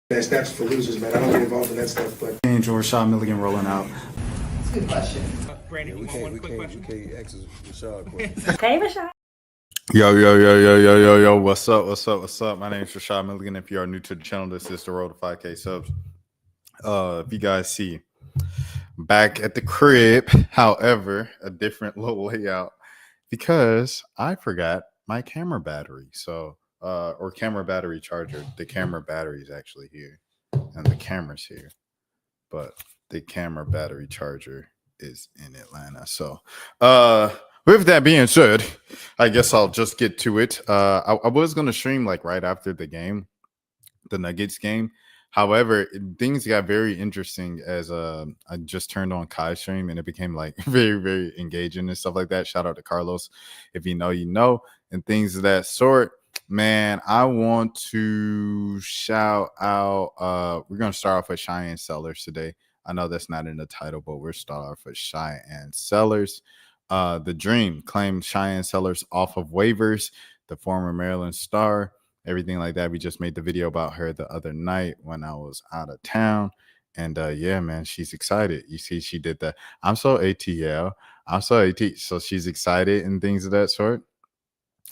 That's for losers, man. I don't get involved in that stuff. But Angel Rashad Milligan rolling out. That's a good question. Brandon, you want one quick question? We can't ask Rashad questions. Hey, Rashad. Yo. What's up? My name is Rashad Milligan. If you are new to the channel, this is the road to 5K subs. If you guys see, back at the crib, however, a different little layout because I forgot my camera battery. So, or camera battery charger. The camera battery is actually here, and the camera's here, but the camera battery charger is in Atlanta. So, with that being said, I guess I'll just get to it. I was gonna stream like right after the game, the Nuggets game. However, things got very interesting as I just turned on Kai's stream and it became like very engaging and stuff like that. Shout out to Carlos. If you know, you know, and things of that sort. Man, I want to shout out. We're gonna start off with Cheyenne Sellers today. I know that's not in the title, but we're starting off with Cheyenne Sellers. The Dream claimed Cheyenne Sellers off of waivers, the former Maryland star, everything like that. We just made the video about her the other night when I was out of town. And yeah, man, she's excited. You see, she did that. I'm so ATL. I'm so AT. So she's excited and things of that sort.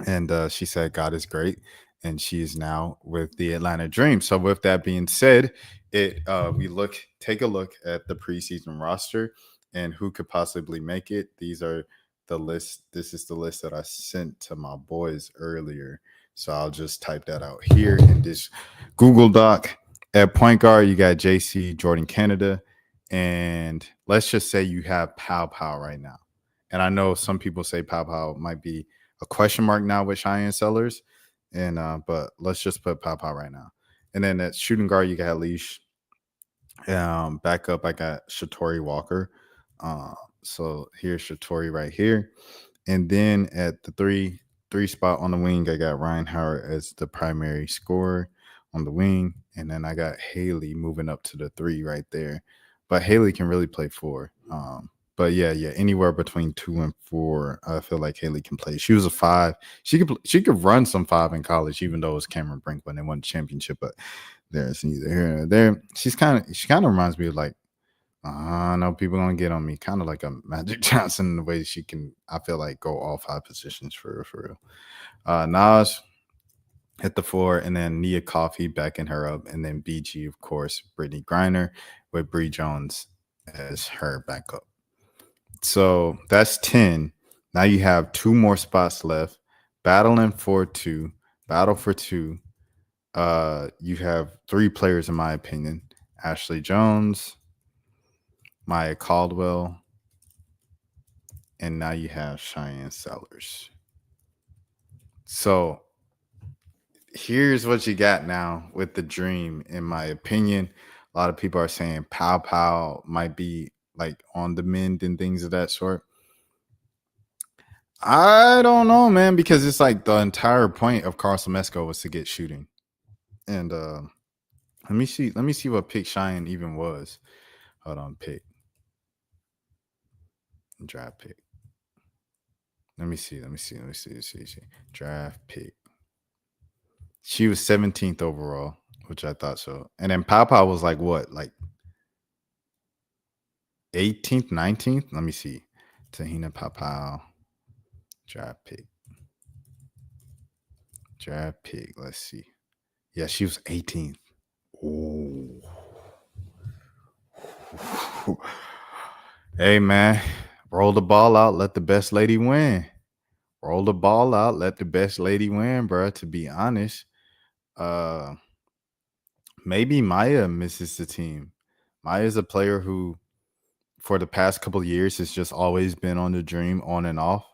And she said, God is great. And she is now with the Atlanta Dream. So with that being said, take a look at the preseason roster and who could possibly make it. These are the list. This is the list that I sent to my boys earlier. So I'll just type that out here in this Google Doc. At point guard, you got JC, Jordan Canada, and let's just say you have Pow right now. And I know some people say Pow might be a question mark now with Cheyenne Sellers, and but let's just put Pow right now. And then at shooting guard, you got Leash. Back up, I got Shatori Walker. So here's Shatori right here. And then at the three spot on the wing, I got Ryan Howard as the primary scorer on the wing. And then I got Haley moving up to the 3 right there. But Haley can really play 4. But yeah, anywhere between 2 and 4, I feel like Haley can play. She was a 5. She could run some 5 in college, even though it was Cameron Brink when they won the championship. But there's neither here nor there. She kind of reminds me of like, I know people gonna get on me, kind of like a Magic Johnson in the way she can. I feel like go all 5 positions for real. Nas hit the 4, and then Nia Coffey backing her up, and then BG, of course, Brittany Griner with Bree Jones as her backup. So that's 10. Now you have 2 more spots left. Battling for 2. Battle for 2. You have 3 players, in my opinion. Ashley Jones, Maya Caldwell, and now you have Cheyenne Sellers. So here's what you got now with the Dream, in my opinion. A lot of people are saying Pow might be like on the mend and things of that sort. I don't know, man, because it's like the entire point of Carson Mesco was to get shooting. And let me see what pick Cheyenne even was. Hold on, pick. Draft pick. Let me see. Draft pick. She was 17th overall, which I thought so. And then Pow was like what? Like 18th, 19th? Let me see. Tahina Pow. Draft pick. Let's see. Yeah, she was 18th. Oh. Hey, man. Roll the ball out. Let the best lady win. Roll the ball out. Let the best lady win, bro. To be honest. Maybe Maya misses the team. Maya's a player who, for the past couple of years, has just always been on the Dream, on and off.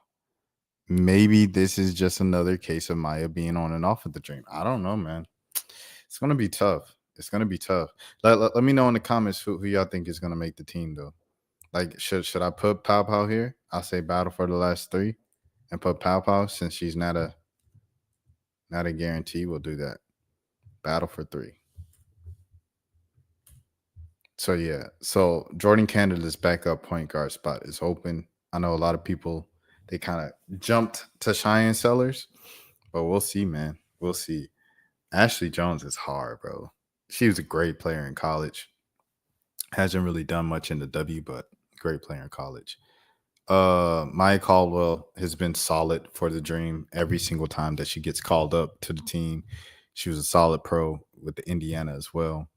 Maybe this is just another case of Maya being on and off of the Dream. I don't know, man. It's gonna be tough. Let me know in the comments who y'all think is gonna make the team, though. Like, should I put Pow here? I'll say battle for the last 3, and put Pow since she's not a guarantee. We'll do that. Battle for 3. So yeah, so Jordan Canada's backup point guard spot is open. I know a lot of people, they kind of jumped to Cheyenne Sellers, but we'll see, man. We'll see. Ashley Jones is hard, bro. she was a great player in college. Hasn't really done much in the W, but great player in college. Maya Caldwell has been solid for the Dream every single time that she gets called up to the team. She was a solid pro with the Indiana as well.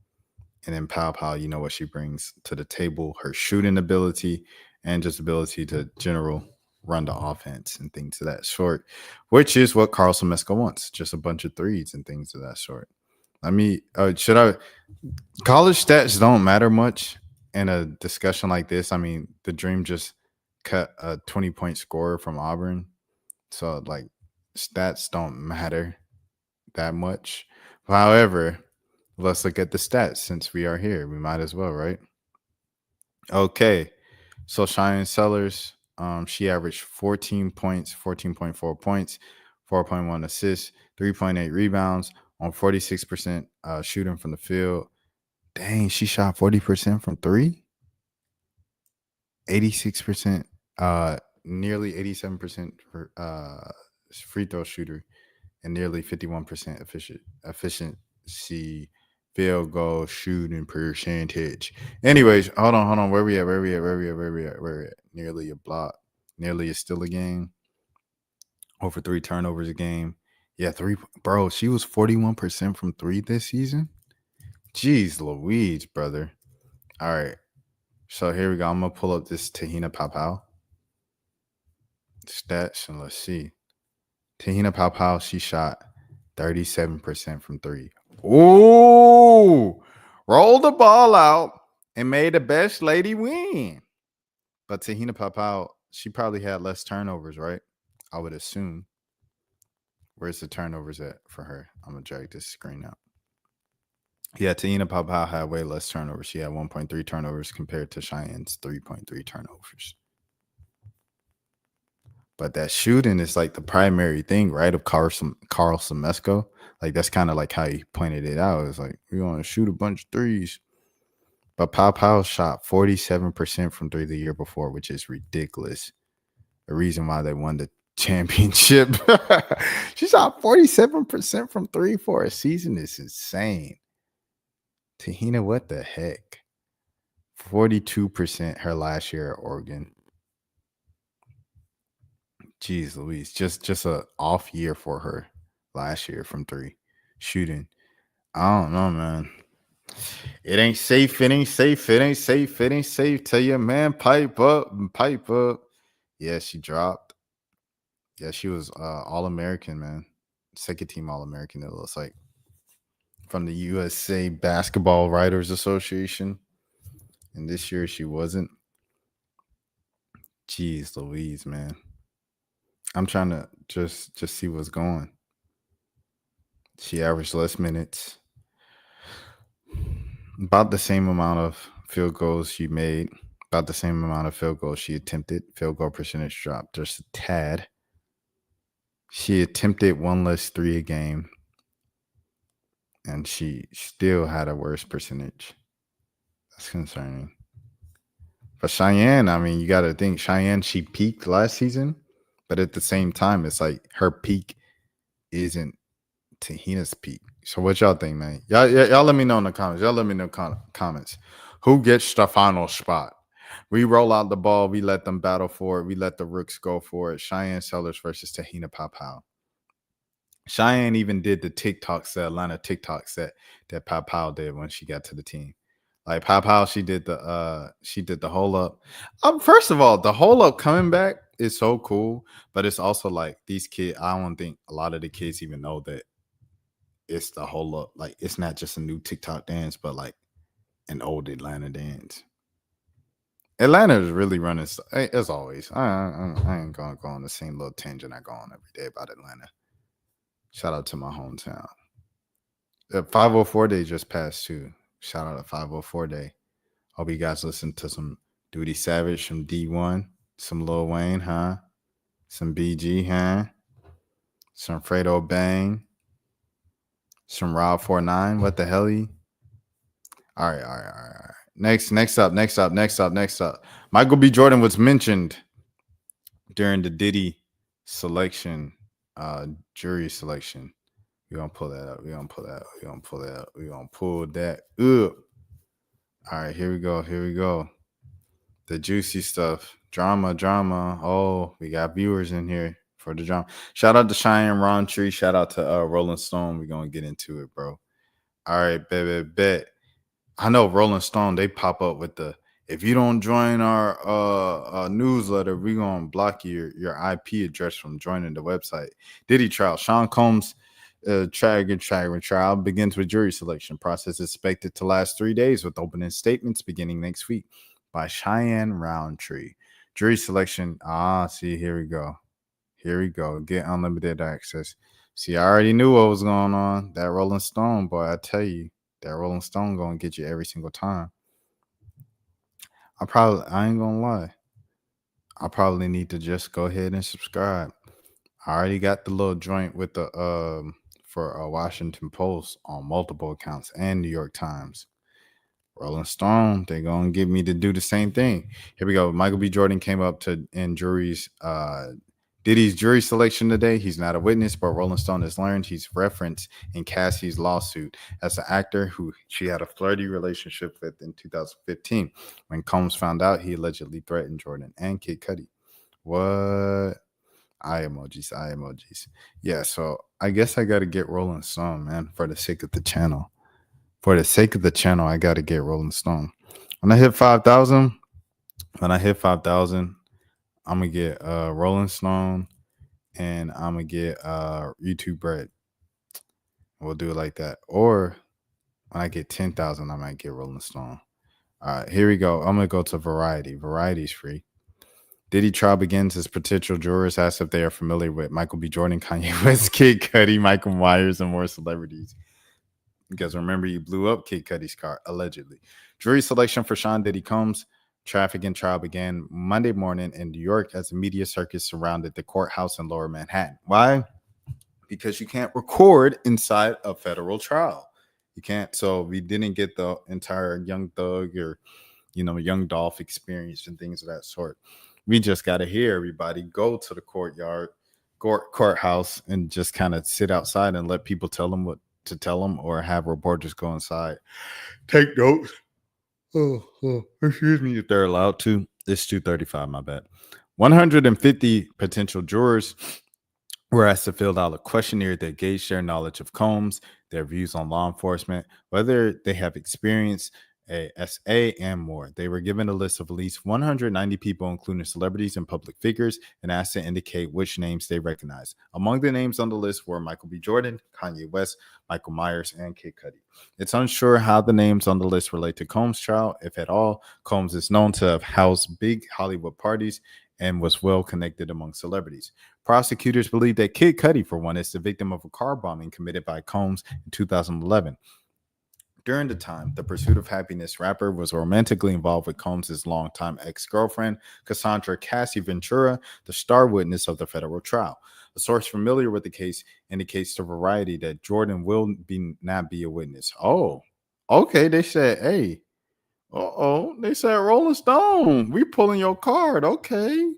And then Pow Pow, you know what she brings to the table, her shooting ability and just ability to general run the offense and things of that sort, which is what Carlson Mesco wants, just a bunch of threes and things of that sort. I mean, college stats don't matter much in a discussion like this. I mean, the Dream just cut a 20-point scorer from Auburn. So, like, stats don't matter that much. However, let's look at the stats since we are here. We might as well, right? Okay. So Cheyenne Sellers, she averaged 14 points, 14.4 points, 4.1 assists, 3.8 rebounds on 46% shooting from the field. Dang, she shot 40% from three, 86%, nearly 87% for free throw shooter, and nearly 51% efficiency field goal shooting percentage. Anyways, hold on. Where we at? Nearly a block. Nearly a steal a game. Over 3 turnovers a game. Yeah, bro, she was 41% from three this season. Jeez Louise, brother. All right. So here we go. I'm gonna pull up this Tahina Papau stats and let's see. Tahina Papau, she shot 37% from three. Ooh, rolled the ball out and made the best lady win. But Tahina Papau, she probably had less turnovers, right? I would assume. Where's the turnovers at for her? I'm gonna drag this screen out. Yeah, Tahina Papau had way less turnovers. She had 1.3 turnovers compared to Cheyenne's 3.3 turnovers. But that shooting is like the primary thing, right? Of Carl Semesco. Like that's kind of like how he pointed it out. It's like we're gonna shoot a bunch of threes. But Pow shot 47% from three the year before, which is ridiculous. The reason why they won the championship. She shot 47% from three for a season is insane. Tahina, what the heck? 42% her last year at Oregon. Jeez Louise, just a off year for her last year from three shooting. I don't know, man. It ain't safe. Tell your man, pipe up. Yeah, she dropped. Yeah, she was All-American, man. Second team All-American, it looks like. From the USA Basketball Writers Association. And this year she wasn't. Jeez Louise, man. I'm trying to just see what's going. She averaged less minutes. About the same amount of field goals she made. About the same amount of field goals she attempted. Field goal percentage dropped just a tad. She attempted one less three a game. And she still had a worse percentage. That's concerning. But Cheyenne, I mean, you got to think Cheyenne, she peaked last season. But at the same time, it's like her peak isn't Tahina's peak. So what y'all think, man? Y'all let me know in the comments. Who gets the final spot? We roll out the ball. We let them battle for it. We let the Rooks go for it. Cheyenne Sellers versus Tahina Papau. Cheyenne even did the Atlanta TikTok set that Papau did when she got to the team. Like Papau, she did the whole up. First of all, the whole up coming back is so cool, but it's also like these kids. I don't think a lot of the kids even know that it's the whole up. Like it's not just a new TikTok dance, but like an old Atlanta dance. Atlanta is really running as always. I ain't gonna go on the same little tangent I go on every day about Atlanta. Shout out to my hometown. The 504 day just passed too. Shout out to 504 day. Hope you guys listen to some Duty Savage from D1, some Lil Wayne, huh? Some BG, huh? Some Fredo Bang. Some Rob 49. What the hell? All right. Next up. Michael B. Jordan was mentioned during the Diddy selection, jury selection. We're gonna pull that up. We're gonna pull that up. We're gonna pull that up. We're gonna pull that up. All right, here we go. Here we go. The juicy stuff. Drama. Oh, we got viewers in here for the drama. Shout out to Cheyenne Roundtree. Shout out to Rolling Stone. We're gonna get into it, bro. All right, bet. I know Rolling Stone, they pop up with the if you don't join our newsletter, we're gonna block your IP address from joining the website. Diddy trial. Sean Combs trial begins with jury selection. Process is expected to last 3 days with opening statements beginning next week by Cheyenne Roundtree. Jury selection. See, here we go. Here we go. Get unlimited access. See, I already knew what was going on. That Rolling Stone, boy, I tell you, that Rolling Stone gonna get you every single time. I ain't gonna lie. I probably need to just go ahead and subscribe. I already got the little joint with the for Washington Post on multiple accounts and New York Times. Rolling Stone, they're gonna get me to do the same thing. Here we go. Michael B. Jordan came up to in jury's Diddy's jury selection today. He's not a witness, but Rolling Stone has learned he's referenced in Cassie's lawsuit as an actor who she had a flirty relationship with in 2015. When Combs found out, he allegedly threatened Jordan and Kid Cudi. What? Eye emojis. Yeah, so I guess I got to get Rolling Stone, man, for the sake of the channel. For the sake of the channel, I got to get Rolling Stone. When I hit 5,000, I'm gonna get Rolling Stone and I'm gonna get YouTube Bread. We'll do it like that. Or when I get 10,000, I might get Rolling Stone. All right, here we go. I'm gonna go to Variety. Variety's free. Diddy trial begins as potential jurors ask if they are familiar with Michael B. Jordan, Kanye West, Kid Cudi, Michael Myers, and more celebrities. Because remember, you blew up Kid Cudi's car, allegedly. Jury selection for Sean Diddy Combs. Trafficking trial began Monday morning in New York as the media circus surrounded the courthouse in Lower Manhattan. Why? Because you can't record inside a federal trial. You can't. So we didn't get the entire Young Thug or, Young Dolph experience and things of that sort. We just got to hear everybody go to the courthouse and just kind of sit outside and let people tell them what to tell them or have reporters go inside. Take notes. Excuse me if they're allowed to. It's 2:35, my bad. 150 potential jurors were asked to fill out a questionnaire that gauge their knowledge of Combs, their views on law enforcement, whether they have experience, ASA, and more. They were given a list of at least 190 people, including celebrities and public figures, and asked to indicate which names they recognize. Among the names on the list were Michael B. Jordan, Kanye West, Michael Myers, and Kid Cudi. It's unsure how the names on the list relate to Combs' trial, if at all. Combs is known to have housed big Hollywood parties and was well connected among celebrities. Prosecutors believe that Kid Cudi, for one, is the victim of a car bombing committed by Combs in 2011. During the time, the Pursuit of Happiness rapper was romantically involved with Combs' longtime ex-girlfriend, Cassandra Cassie Ventura, the star witness of the federal trial. A source familiar with the case indicates to Variety that Jordan will not be a witness. Oh, okay. They said, hey, they said, Rolling Stone, we pulling your card. Okay.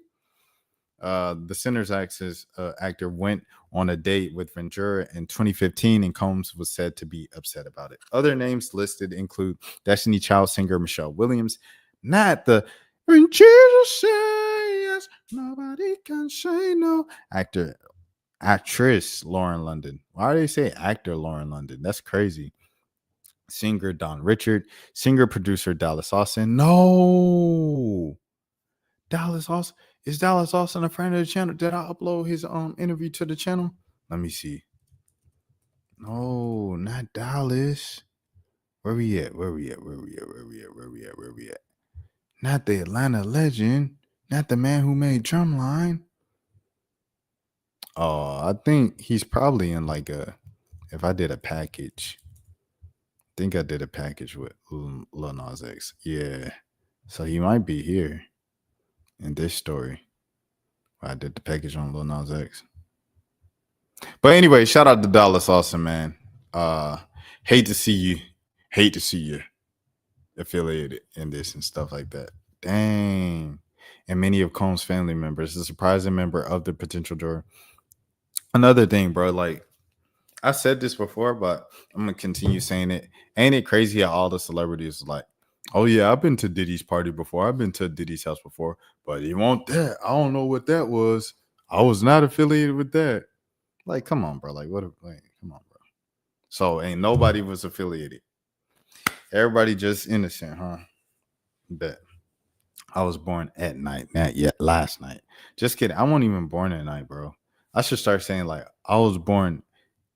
The Sinners actor went on a date with Ventura in 2015, and Combs was said to be upset about it. Other names listed include Destiny Child singer Michelle Williams, not the When Jesus says yes, nobody can say no. Actress Lauren London. Why do they say actor Lauren London? That's crazy. Singer Don Richard, singer producer Dallas Austin. No, Dallas Austin. Is Dallas Austin a friend of the channel? Did I upload his interview to the channel? Let me see. No, not Dallas. Where we at? Not the Atlanta legend. Not the man who made Drumline. Oh, I think he's probably in if I did a package. I think I did a package with Lil Nas X. Yeah. So he might be here in this story. I did the package on Lil Nas X. But anyway, shout out to Dallas Austin, man. Hate to see you affiliated in this and stuff like that. Dang. And many of Combs' family members, a surprising member of the potential juror. Another thing, bro, I said this before, but I'm gonna continue saying it. Ain't it crazy how all the celebrities like, oh yeah, I've been to Diddy's party before. I've been to Diddy's house before, but he won't that. I don't know what that was. I was not affiliated with that. Like, come on, bro. Like, what? Like, come on, bro. So ain't nobody was affiliated. Everybody just innocent, huh? Bet. I was born at night, not yet last night. Just kidding. I wasn't even born at night, bro. I should start saying like I was born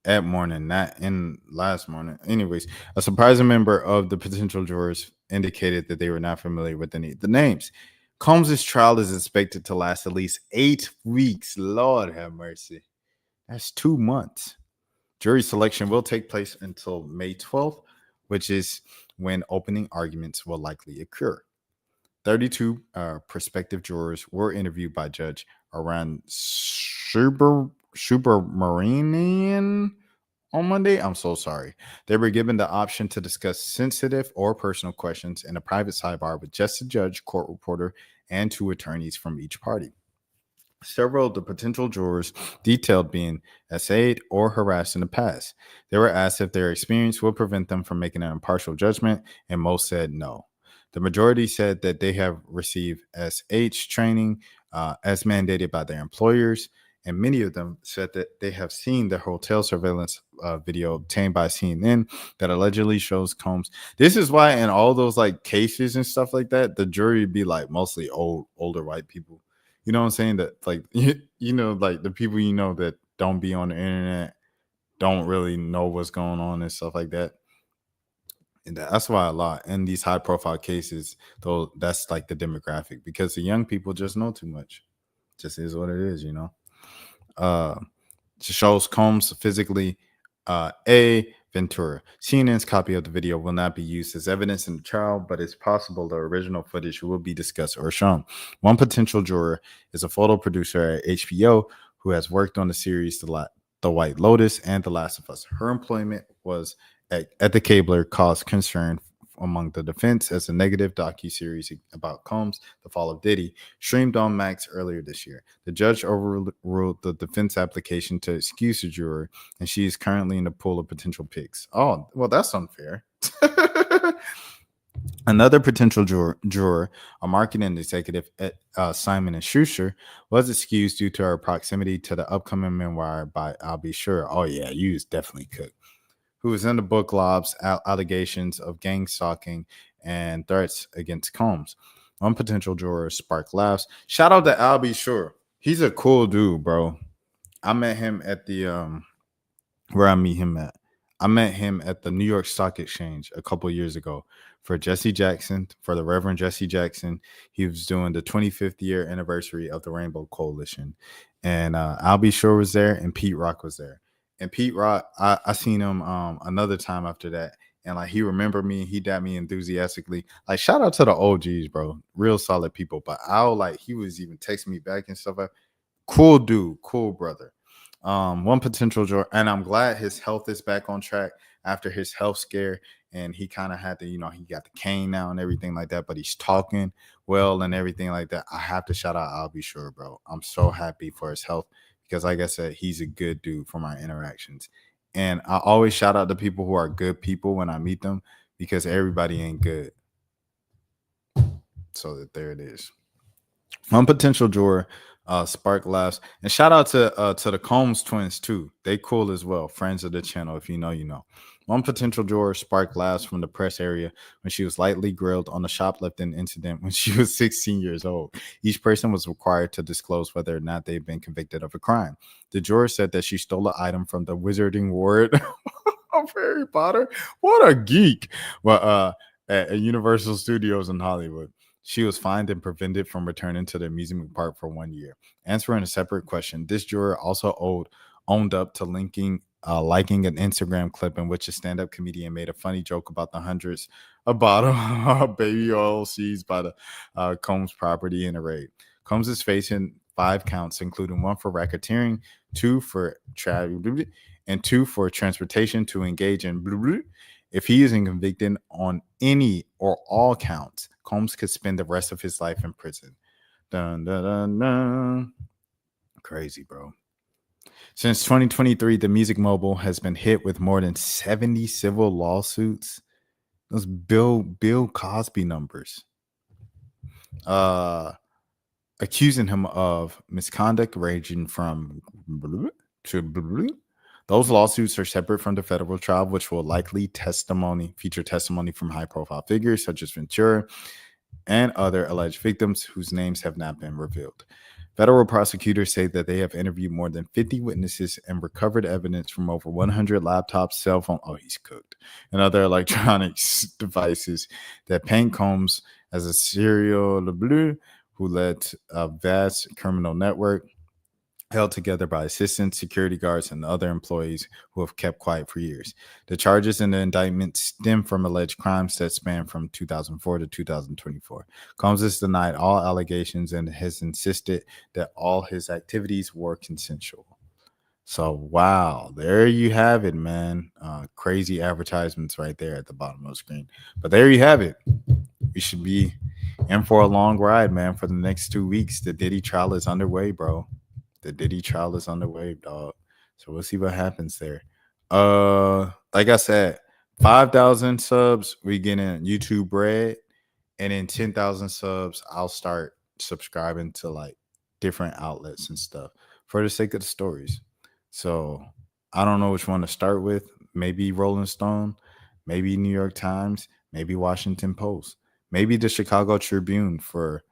at morning, not in last morning. Anyways, a surprising member of the potential jurors indicated that they were not familiar with the names. Combs' trial is expected to last at least 8 weeks. Lord have mercy. That's 2 months. Jury selection will take place until May 12th, which is when opening arguments will likely occur. 32 prospective jurors were interviewed by Judge Aran Subramanian on Monday. I'm so sorry. They were given the option to discuss sensitive or personal questions in a private sidebar with just a judge, court reporter, and 2 attorneys from each party. Several of the potential jurors detailed being essayed or harassed in the past. They were asked if their experience would prevent them from making an impartial judgment, and most said no. The majority said that they have received SH training as mandated by their employers, and many of them said that they have seen the hotel surveillance video obtained by CNN that allegedly shows Combs. This is why in all those like cases and stuff like that, the jury would be like mostly older white people. You know what I'm saying? That like you know, like the people you know that don't be on the internet, don't really know what's going on and stuff like that. And that's why a lot in these high profile cases, though, that's like the demographic because the young people just know too much. Just is what it is, you know. Uh Shows Combs physically A. Ventura. CNN's copy of the video will not be used as evidence in the trial, but it's possible the original footage will be discussed or shown. One potential juror is a photo producer at HBO who has worked on the series The White Lotus and The Last of Us. Her employment was at the cabler caused concern among the defense as a negative docuseries about Combs, The Fall of Diddy, streamed on Max earlier this year. The judge overruled the defense application to excuse the juror, and she is currently in the pool of potential picks. Oh, well, that's unfair. Another potential juror, a marketing executive at Simon & Schuster, was excused due to her proximity to the upcoming memoir by I'll Be Sure. Oh, yeah, you was definitely cooked. Who was in the book lobs allegations of gang stalking and threats against Combs. One potential juror sparked laughs. Shout out to Al B. Sure. He's a cool dude, bro. I met him at the where I meet him at. I met him at the New York Stock Exchange a couple years ago for Jesse Jackson, for the Reverend Jesse Jackson. He was doing the 25th year anniversary of the Rainbow Coalition. And Al B. Sure was there and Pete Rock was there. And Pete Rock, I seen him another time after that. And like he remembered me, he dapped me enthusiastically. Like shout out to the OGs, bro. Real solid people. But Al, like he was even texting me back and stuff. Cool dude, cool brother. One potential juror, and I'm glad his health is back on track after his health scare. And he kind of had to, you know, he got the cane now and everything like that, but he's talking well and everything like that. I have to shout out I'll Be Sure, bro. I'm so happy for his health because, like I said, he's a good dude for my interactions. And I always shout out the people who are good people when I meet them because everybody ain't good. So that there it is. One potential juror, Spark laughs, and shout out to the Combs twins too. They cool as well, friends of the channel. If you know, you know. One potential juror, Spark laughs from the press area when she was lightly grilled on a shoplifting incident when she was 16 years old. Each person was required to disclose whether or not they've been convicted of a crime. The juror said that she stole an item from the Wizarding Ward of Harry Potter. What a geek! Well, at Universal Studios in Hollywood. She was fined and prevented from returning to the amusement park for 1 year. Answering a separate question, this juror also owned up to liking an Instagram clip in which a stand-up comedian made a funny joke about the hundreds of bottle of baby oil seized by the Combs property in a raid. Combs is facing 5 counts, including 1 for racketeering, 2 for and 2 for transportation to engage in. If he isn't convicted on any or all counts, Combs could spend the rest of his life in prison. Dun, dun, dun, dun. Crazy, bro. Since 2023, the music mogul has been hit with more than 70 civil lawsuits. Those Bill Cosby numbers. Accusing him of misconduct ranging from to. Those lawsuits are separate from the federal trial, which will likely feature testimony from high-profile figures such as Ventura and other alleged victims whose names have not been revealed. Federal prosecutors say that they have interviewed more than 50 witnesses and recovered evidence from over 100 laptops, cell phone, he's cooked, and other electronics devices that paint Combs as a serial who led a vast criminal network held together by assistants, security guards, and other employees who have kept quiet for years. The charges in the indictment stem from alleged crimes that span from 2004 to 2024. Combs has denied all allegations and has insisted that all his activities were consensual. So, wow, there you have it, man. Crazy advertisements right there at the bottom of the screen. But there you have it. We should be in for a long ride, man, for the next 2 weeks. The Diddy trial is underway, bro. The Diddy trial is underway, dog. So we'll see what happens there. Like I said, 5,000 subs, we getting YouTube bread, and in 10,000 subs, I'll start subscribing to like different outlets and stuff for the sake of the stories. So I don't know which one to start with. Maybe Rolling Stone, maybe New York Times, maybe Washington Post, maybe the Chicago Tribune for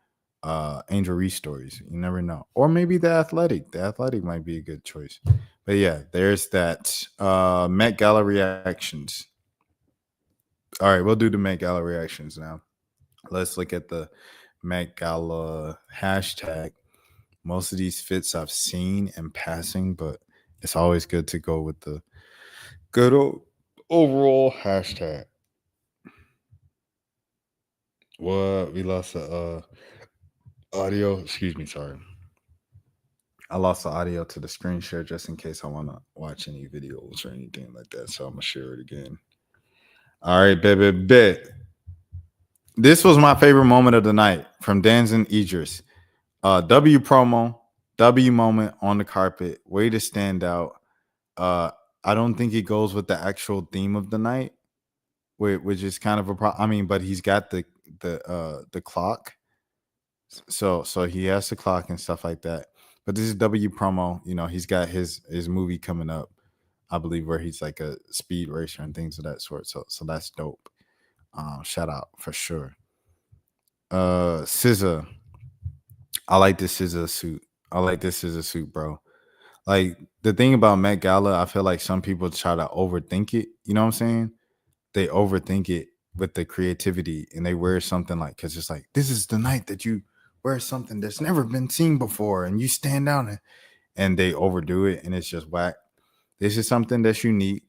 Angel Reese stories. You never know. Or maybe the Athletic. The Athletic might be a good choice. But yeah, there's that. Met Gala reactions. All right, we'll do the Met Gala reactions now. Let's look at the Met Gala hashtag. Most of these fits I've seen in passing, but it's always good to go with the good overall hashtag. What? We lost the audio. Excuse me, sorry. I lost the audio to the screen share just in case I want to watch any videos or anything like that. So I'm going to share it again. All right, baby, bet. This was my favorite moment of the night from Danzin Idris. W promo, W moment on the carpet. Way to stand out. I don't think it goes with the actual theme of the night, which is kind of a problem. I mean, but he's got the clock. So he has the clock and stuff like that. But this is W promo. You know, he's got his movie coming up, I believe, where he's like a speed racer and things of that sort. So that's dope. Shout out for sure. SZA. I like this SZA suit, bro. Like the thing about Met Gala, I feel like some people try to overthink it. You know what I'm saying? They overthink it with the creativity and they wear something like, because it's like, this is the night that you wear something that's never been seen before and you stand down and they overdo it and it's just whack. This is something that's unique.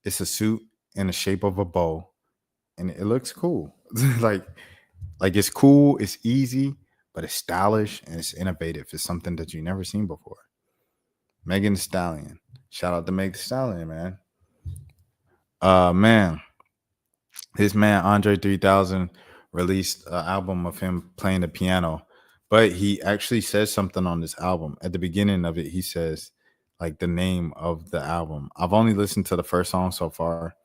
It's a suit in the shape of a bow and it looks cool. like it's cool, it's easy, but it's stylish and it's innovative. It's something that you've never seen before. Megan Thee Stallion. Shout out to Megan Thee Stallion, man. Man, his man Andre 3000 released an album of him playing the piano, but he actually says something on this album. At the beginning of it, he says like the name of the album. I've only listened to the first song so far,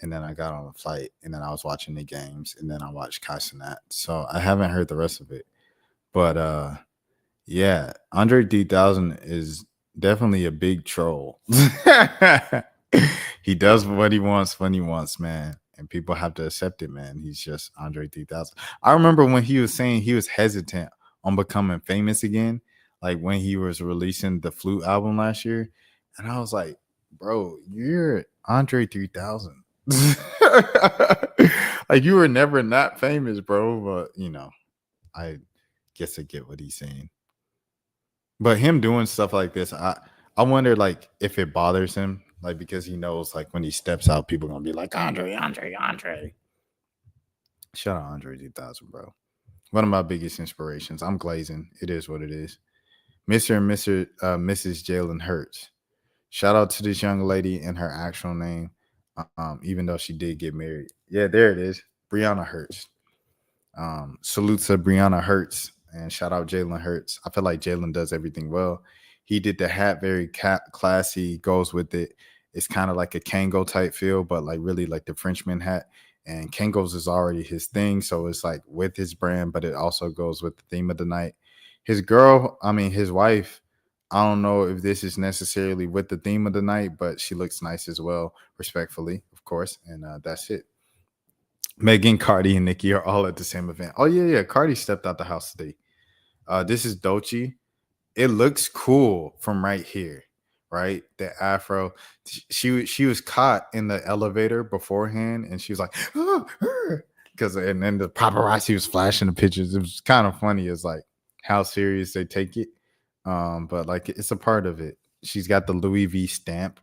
and then I got on a flight, and then I was watching the games, and then I watched Kai Cenat. So I haven't heard the rest of it. But yeah, Andre 3000 is definitely a big troll. He does what he wants when he wants, man. And people have to accept it, man. He's just Andre 3000. I remember when he was saying he was hesitant on becoming famous again, like when he was releasing the Flute album last year. And I was like, bro, you're Andre 3000. Like you were never not famous, bro. But, you know, I guess I get what he's saying. But him doing stuff like this, I wonder like if it bothers him, like because he knows like when he steps out, people gonna be like Andre. Shout out Andre 3000, bro. One of my biggest inspirations. I'm glazing. It is what it is. Mr. and Mrs. Jalen Hurts. Shout out to this young lady and her actual name, even though she did get married. Yeah, there it is. Brianna Hurts. Salute to Brianna Hurts and shout out Jalen Hurts. I feel like Jalen does everything well. He did the hat very classy, goes with it. It's kind of like a Kango type feel, but like really like the Frenchman hat. And Kango's is already his thing, so it's like with his brand, but it also goes with the theme of the night. His wife, I don't know if this is necessarily with the theme of the night, but she looks nice as well, respectfully, of course. And that's it. Megan, Cardi, and Nikki are all at the same event. Oh, yeah. Cardi stepped out the house today. This is Doechii. It looks cool from right here, right? The afro. She was caught in the elevator beforehand, and she was like, because and then the paparazzi was flashing the pictures. It was kind of funny. It's like how serious they take it, but like it's a part of it. She's got the Louis V stamp,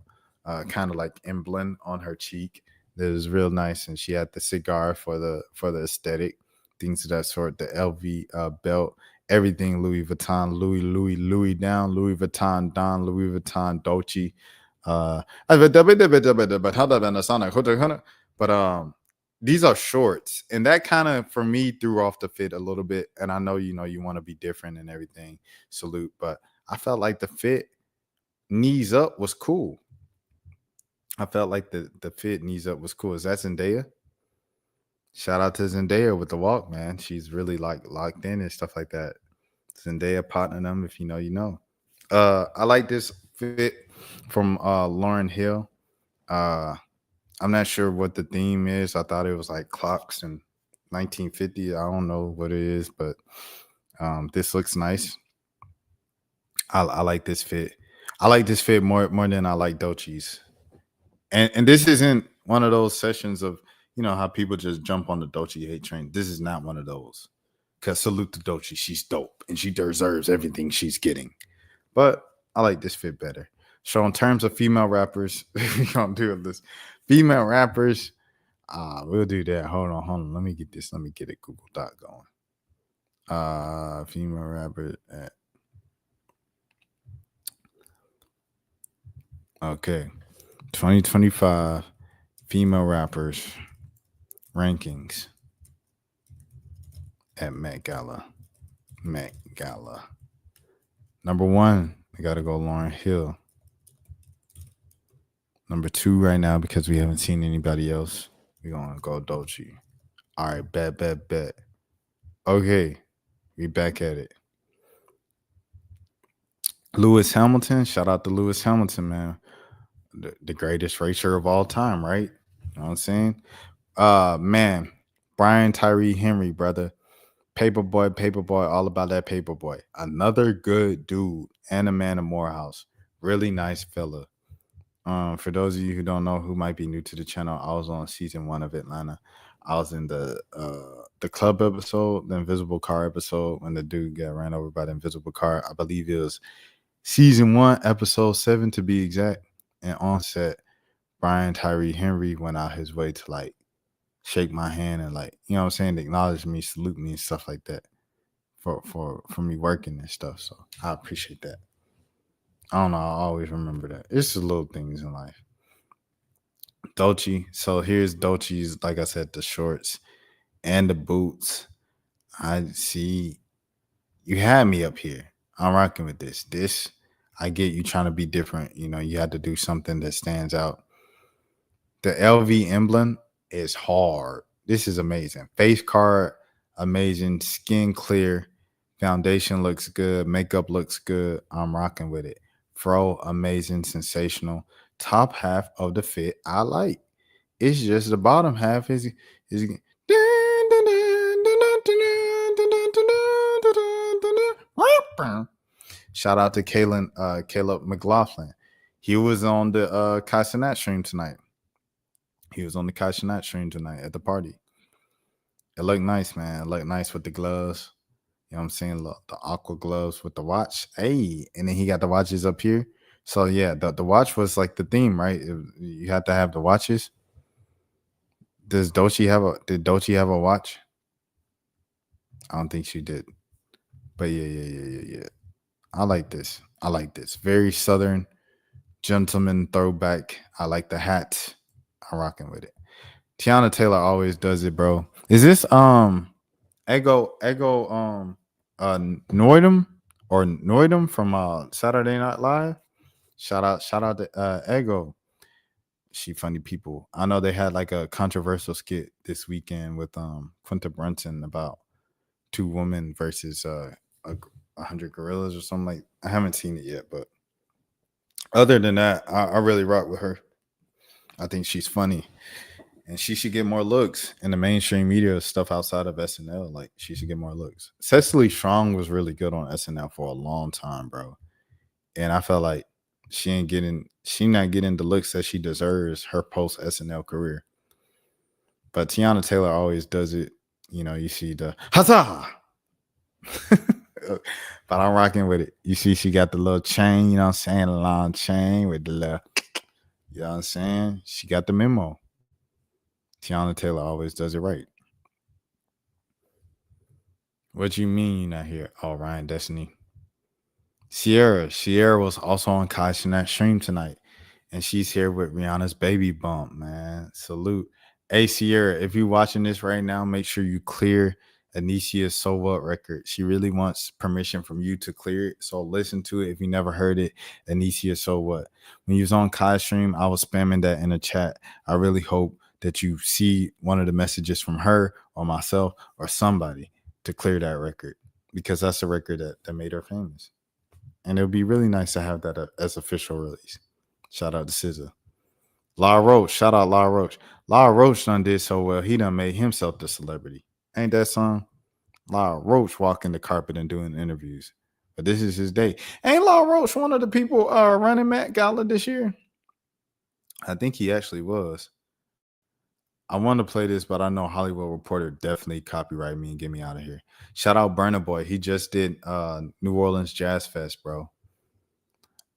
kind of like emblem on her cheek. That was real nice, and she had the cigar for the aesthetic, things of that sort. The LV belt. Everything Louis Vuitton, Louis down, Louis Vuitton down, Louis Vuitton Doechii. But these are shorts, and that kind of for me threw off the fit a little bit. And I know you want to be different and everything. Salute, but I felt like the fit knees up was cool. I felt like the fit knees up was cool. Is that Zendaya? Shout out to Zendaya with the walk, man. She's really like locked in and stuff like that. Zendaya partner them. If you know, you know. I like this fit from Lauryn Hill. I'm not sure what the theme is. I thought it was like clocks in 1950. I don't know what it is, but this looks nice. I like this fit. I like this fit more than I like Doechii's. And this isn't one of those sessions of how people just jump on the Doechii hate train. This is not one of those. Because salute to Doechii, she's dope and she deserves everything she's getting. But I like this fit better. So in terms of female rappers, we're gonna do this. Female rappers, we'll do that. Hold on. Let me get this. Let me get a Google Doc going. Female rapper. Okay. 2025 female rappers rankings at Met Gala. Number 1, we got to go Lauryn Hill. Number 2 right now, because we haven't seen anybody else, we're going to go Doechii. All right, bet. Okay, we back at it. Lewis Hamilton, shout out to Lewis Hamilton, man. The greatest racer of all time, right? You know what I'm saying? Man, Brian Tyree Henry, brother. Paperboy, all about that Paperboy. Another good dude and a man of Morehouse. Really nice fella. For those of you who don't know, who might be new to the channel, I was on season 1 of Atlanta. I was in the club episode, the invisible car episode, when the dude got ran over by the invisible car. I believe it was season 1, episode 7 to be exact. And on set, Brian Tyree Henry went out his way to like shake my hand and like, you know what I'm saying, to acknowledge me, salute me and stuff like that for me working and stuff. So I appreciate that. I don't know, I always remember that. It's the little things in life. Doechii. So here's Doechii's, like I said, the shorts and the boots. I see you had me up here. I'm rocking with this. This, I get you trying to be different. You had to do something that stands out. The LV emblem is hard. This is amazing. Face card, amazing. Skin clear. Foundation looks good. Makeup looks good. I'm rocking with it. Fro, amazing, sensational. Top half of the fit, I like. It's just the bottom half is shout out to Caleb McLaughlin. He was on the Kai Cenat stream tonight. At the party. It looked nice, man. It looked nice with the gloves. You know what I'm saying? Look, the aqua gloves with the watch. Hey, and then he got the watches up here. So yeah, the watch was like the theme, right? You had to have the watches. Did Doechii have a watch? I don't think she did. But yeah. I like this. Very Southern gentleman throwback. I like the hat. I'm rocking with it. Tiana Taylor always does it, bro. Is this Ego Noidum or Noidum from Saturday Night Live. Shout out to Ego. She funny people. I know they had like a controversial skit this weekend with Quinta Brunson about two women versus a 100 gorillas or something like. I haven't seen it yet, but other than that, I really rock with her. I think she's funny, and she should get more looks in the mainstream media stuff outside of SNL. Like she should get more looks. Cecily Strong was really good on SNL for a long time, bro, and I felt like she not getting the looks that she deserves her post SNL career. But Tiana Taylor always does it. You know, you see the huzzah. But I'm rocking with it. You see, she got the little chain, you know what I'm saying? A long chain with the little, you know what I'm saying? She got the memo. Tiana Taylor always does it right. What you mean you're not here? Oh, Ryan Destiny. Sierra was also on Kai Cenat stream tonight. And she's here with Rihanna's baby bump, man. Salute. Hey, Sierra, if you're watching this right now, make sure you clear Anicia's So What record. She really wants permission from you to clear it. So listen to it if you never heard it. Anicia So What. When you was on Kai stream, I was spamming that in the chat. I really hope that you see one of the messages from her or myself or somebody to clear that record, because that's a record that made her famous. And it would be really nice to have that as official release. Shout out to SZA. La Roach. Shout out La Roach. La Roach done did so well. He done made himself the celebrity. Ain't that song? La Roach walking the carpet and doing interviews. But this is his day. Ain't La Roach one of the people running Met Gala this year? I think he actually was. I want to play this, but I know Hollywood Reporter definitely copyright me and get me out of here. Shout out Burna Boy. He just did New Orleans Jazz Fest, bro.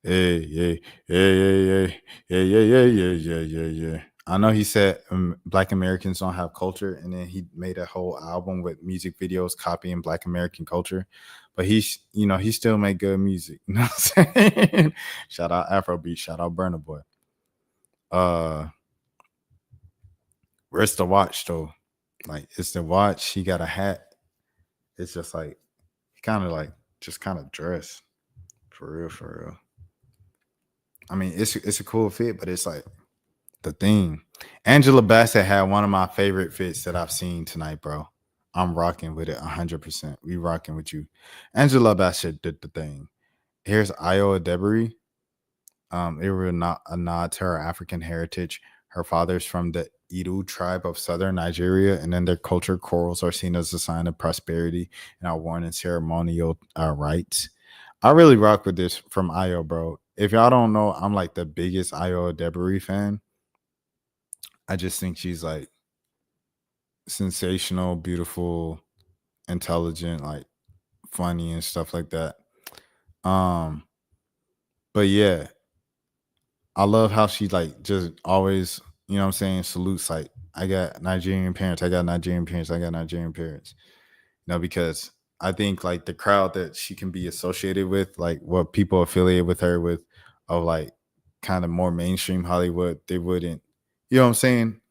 Hey, yeah, yeah, yeah, yeah, yeah, yeah, yeah, yeah, yeah, yeah. I know he said Black Americans don't have culture, and then he made a whole album with music videos copying Black American culture. But he still make good music. You know what I'm saying? Shout out Afrobeat. Shout out Burna Boy. Where's the watch though? Like it's the watch. He got a hat. It's just like he kind of dressed for real. I mean, it's a cool fit, but it's like the thing. Angela Bassett had one of my favorite fits that I've seen tonight, bro. I'm rocking with it 100%. We rocking with you. Angela Bassett did the thing. Here's Io Debris. It was not a nod to her African heritage. Her father's from the Idu tribe of southern Nigeria, and in their culture, corals are seen as a sign of prosperity and are worn in ceremonial rites. I really rock with this from Io, bro. If y'all don't know, I'm like the biggest Io Debris fan. I just think she's like sensational, beautiful, intelligent, like funny and stuff like that. But yeah, I love how she like just always, you know what I'm saying, salutes like I got Nigerian parents, I got Nigerian parents, I got Nigerian parents. You know, because I think like the crowd that she can be associated with, like what people affiliate with her with, of like kind of more mainstream Hollywood, they wouldn't, you know what I'm saying?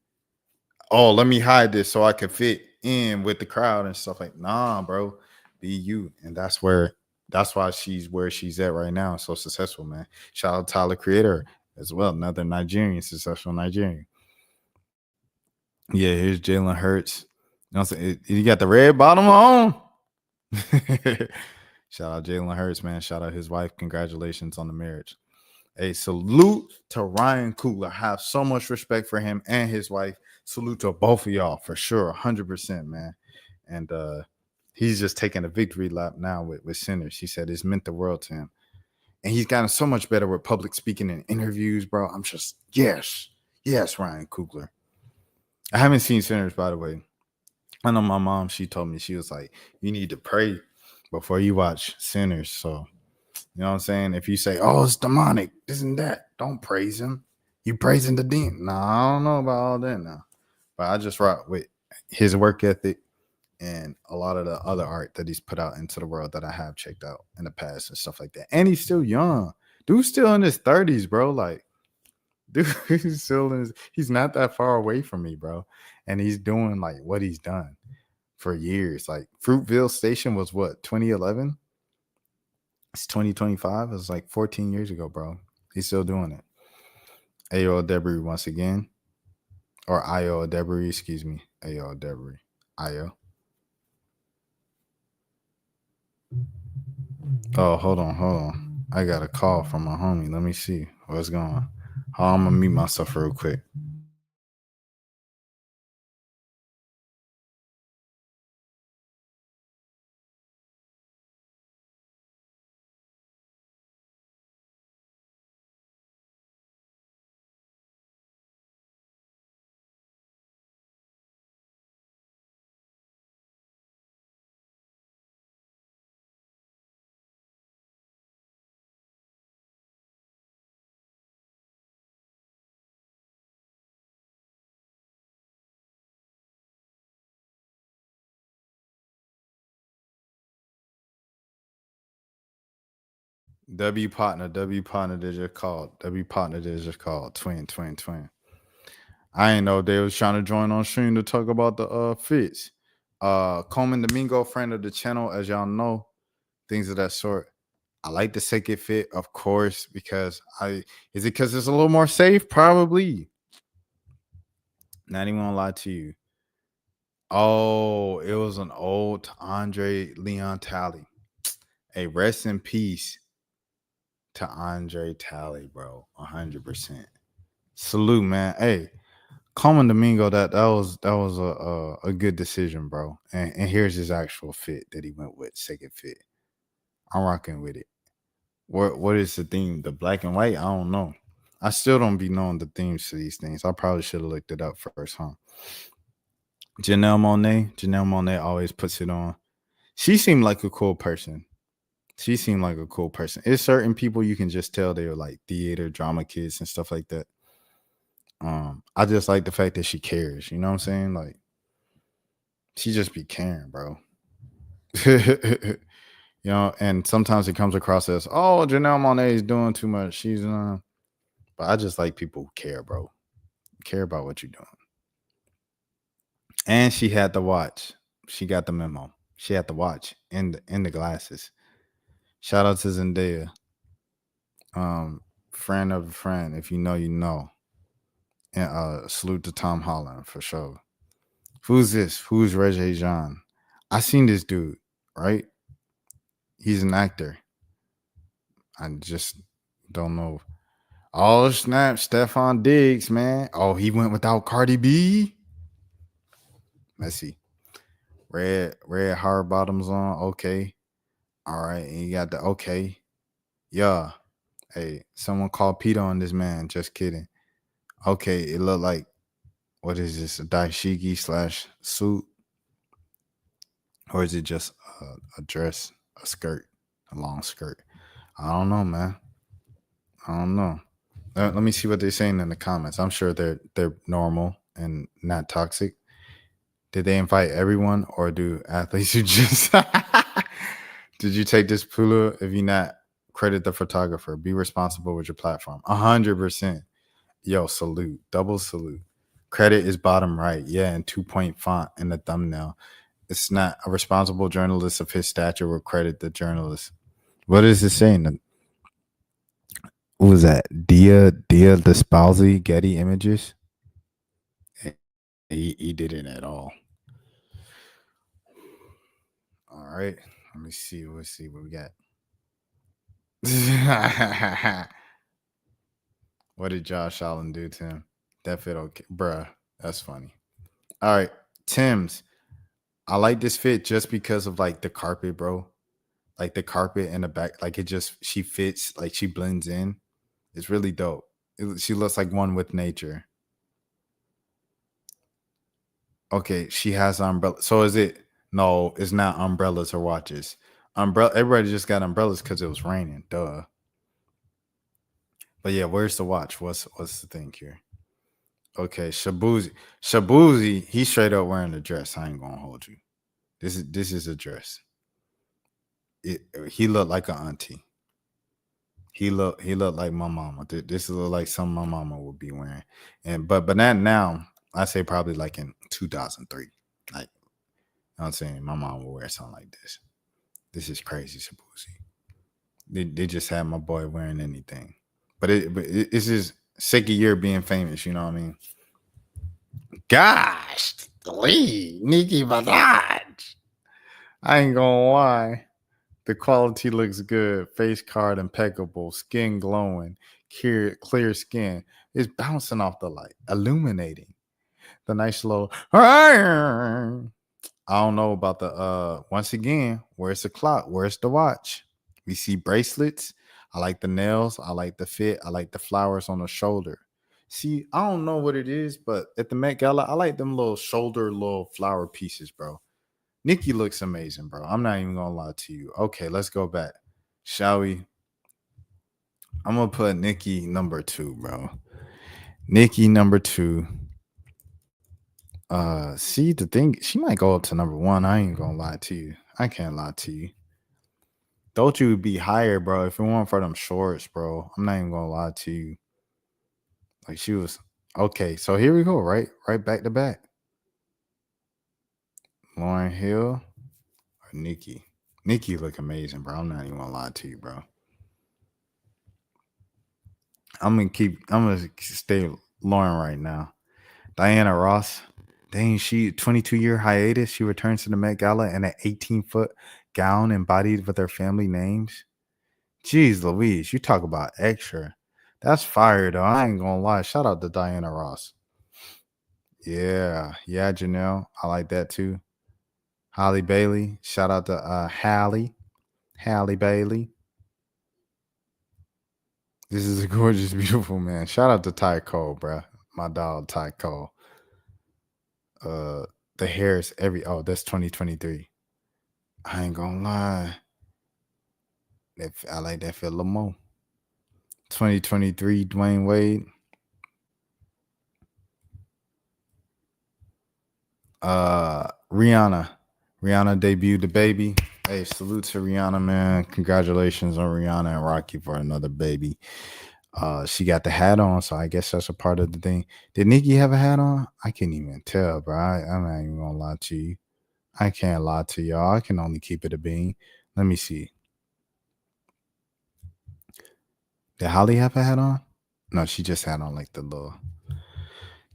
Oh, let me hide this so I can fit in with the crowd and stuff. Like, nah, bro, be you. And that's why she's where she's at right now. So successful, man. Shout out to Tyler Creator as well. Another Nigerian, successful Nigerian. Yeah, here's Jalen Hurts. You know what I'm saying? You got the red bottom on. Shout out Jalen Hurts, man. Shout out his wife. Congratulations on the marriage. A salute to Ryan Coogler. I have so much respect for him and his wife. Salute to both of y'all for sure, 100%, man. And he's just taking a victory lap now with Sinners. He said it's meant the world to him. And he's gotten so much better with public speaking and interviews, bro. I'm just, yes, Ryan Coogler. I haven't seen Sinners, by the way. I know my mom, she told me, she was like, you need to pray before you watch Sinners. So, you know what I'm saying? If you say, oh, it's demonic, this and that, don't praise him. You praising the demon. Nah, I don't know about all that now. But I just rock with his work ethic and a lot of the other art that he's put out into the world that I have checked out in the past and stuff like that. And he's still young. Dude's still in his 30s, bro. Like, dude, he's not that far away from me, bro. And he's doing like what he's done for years. Like Fruitville Station was what, 2011? It's 2025. It's like 14 years ago, bro. He's still doing it. Ayo Debris once again. Or Io Debris, excuse me. Ayo Debris. Io. Oh, hold on. I got a call from my homie. Let me see what's going on. I'm gonna mute myself real quick. W partner that just called. Twin. I ain't know they was trying to join on stream to talk about the fits. Coleman Domingo, friend of the channel, as y'all know, things of that sort. I like the second fit, of course, because is it because it's a little more safe? Probably. Not even gonna lie to you. Oh, it was an old Andre Leon Talley. Hey, rest in peace to Andre Talley, bro. 100%. Salute, man. Hey, Coleman Domingo, that was a good decision, bro. And here's his actual fit that he went with, second fit. I'm rocking with it. What is the theme? The black and white? I don't know. I still don't be knowing the themes to these things. I probably should have looked it up first, huh? Janelle Monáe always puts it on. She seemed like a cool person. It's certain people you can just tell they're like theater, drama kids and stuff like that. I just like the fact that she cares. You know what I'm saying? Like, she just be caring, bro. You know, and sometimes it comes across as, oh, Janelle Monáe is doing too much. She's but I just like people who care, bro. Care about what you're doing. And she had the watch. She got the memo. She had the watch and the glasses. Shout out to Zendaya. Friend of a friend. If you know, you know. And salute to Tom Holland for sure. Who's this? Who's Regé Jean? I seen this dude, right? He's an actor. I just don't know. Oh, snap. Stefan Diggs, man. Oh, he went without Cardi B. Let's see. Red hard bottoms on. Okay. All right. And you got the okay. Yeah. Hey, someone called Peter on this man. Just kidding. Okay. It looked like, what is this? A dashiki / suit? Or is it just a dress, a skirt, a long skirt? I don't know, man. I don't know. Let me see what they're saying in the comments. I'm sure they're normal and not toxic. Did they invite everyone, or do athletes who just did you take this Pula? If you not, credit the photographer. Be responsible with your platform. 100%. Yo, salute. Double salute. Credit is bottom right. Yeah, and 2-point font in the thumbnail. It's not a responsible journalist of his stature will credit the journalist. What is it saying? What was that? Dia Despalzi, Getty Images? He didn't at all. All right. Let me see. Let's see what we got. What did Josh Allen do to him? That fit okay. Bruh, that's funny. All right. Tim's. I like this fit just because of like the carpet, bro. Like the carpet in the back. Like she fits, like she blends in. It's really dope. She looks like one with nature. Okay, she has an umbrella. So is it? No, it's not umbrellas or watches. Everybody just got umbrellas because it was raining. Duh. But yeah, where's the watch? What's the thing here? Okay, Shabuzi, he's straight up wearing a dress. I ain't gonna hold you. This is a dress. He looked like an auntie. He looked like my mama. This look like something my mama would be wearing. And but not now. I say probably like in 2003. Like, you know what I'm saying? My mom will wear something like this. This is crazy, Shabuzi. They just had my boy wearing anything. But it's just second year being famous, you know what I mean? Gosh, Lee, Nicki Minaj. I ain't gonna lie. The quality looks good. Face card impeccable. Skin glowing. Clear skin. It's bouncing off the light. Illuminating. The nice little. I don't know about the once again, where's the clock? Where's the watch? We see bracelets. I like the nails. I like the fit. I like the flowers on the shoulder. See, I don't know what it is, but at the Met Gala, I like them little shoulder, little flower pieces, bro. Nikki looks amazing, bro. I'm not even gonna lie to you. Okay, let's go back. Shall we? I'm gonna put Nikki number 2, bro. Nikki number 2. See the thing, she might go up to number 1. I ain't gonna lie to you. I can't lie to you. Thought you would be higher, bro, if it weren't for them shorts, bro. I'm not even gonna lie to you. Like she was okay. So here we go, right back to back. Lauryn Hill or Nikki. Nikki look amazing, bro. I'm not even gonna lie to you, bro. I'm gonna stay Lauren right now. Diana Ross. Dang, she 22-year hiatus. She returns to the Met Gala in an 18-foot gown embodied with her family names. Jeez Louise, you talk about extra. That's fire though. I ain't gonna lie. Shout out to Diana Ross. Yeah, Janelle. I like that too. Halle Bailey. Shout out to Halle Bailey. This is a gorgeous, beautiful man. Shout out to Ty Cole, bro. My dog Ty Cole. The hair is that's 2023. I ain't gonna lie. I like that for Lamont. 2023, Dwayne Wade. Rihanna. Rihanna debuted the baby. Hey, salute to Rihanna, man. Congratulations on Rihanna and Rocky for another baby. She got the hat on, so I guess that's a part of the thing. Did Nikki have a hat on? I can't even tell, bro. I'm not even gonna lie to you. I can't lie to y'all. I can only keep it a bean. Let me see. Did Holly have a hat on? No, she just had on like the little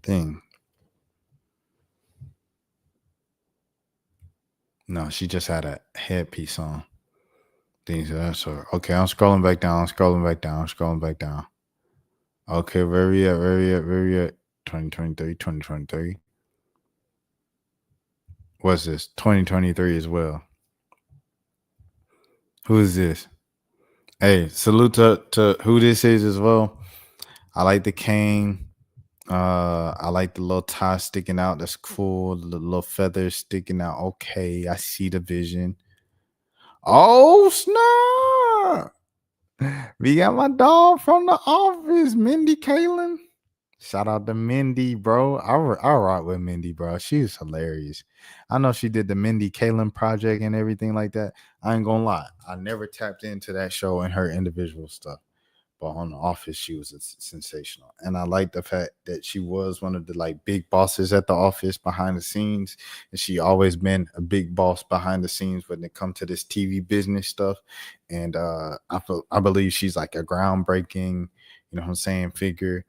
thing. No, she just had a headpiece on. Things of that sort. Okay, I'm scrolling back down. Okay, where we at? 2023. What's this? 2023 as well. Who is this? Hey, salute to who this is as well. I like the cane. I like the little tie sticking out. That's cool. The little feathers sticking out. Okay, I see the vision. Oh, snap. We got my dog from the office, Mindy Kaling. Shout out to Mindy, bro. I rock with Mindy, bro. She's hilarious. I know she did the Mindy Kaling project and everything like that. I ain't gonna lie. I never tapped into that show and her individual stuff. But on the office, she was sensational. And I like the fact that she was one of the like big bosses at the office behind the scenes. And she always been a big boss behind the scenes when it comes to this TV business stuff. And I believe she's like a groundbreaking, you know what I'm saying, figure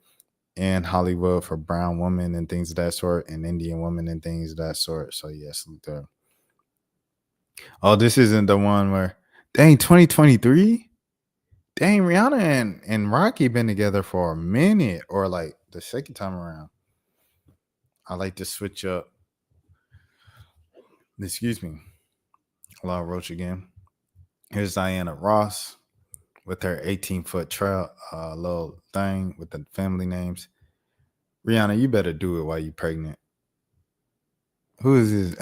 in Hollywood for brown women and things of that sort, and Indian women and things of that sort. So yes, oh, this isn't the one where dang 2023. Dang, Rihanna and Rocky been together for a minute, or like the second time around. I like to switch up. Excuse me. Hello, Roach again. Here's Diana Ross with her 18-foot trail, little thing with the family names. Rihanna, you better do it while you're pregnant. Who is this?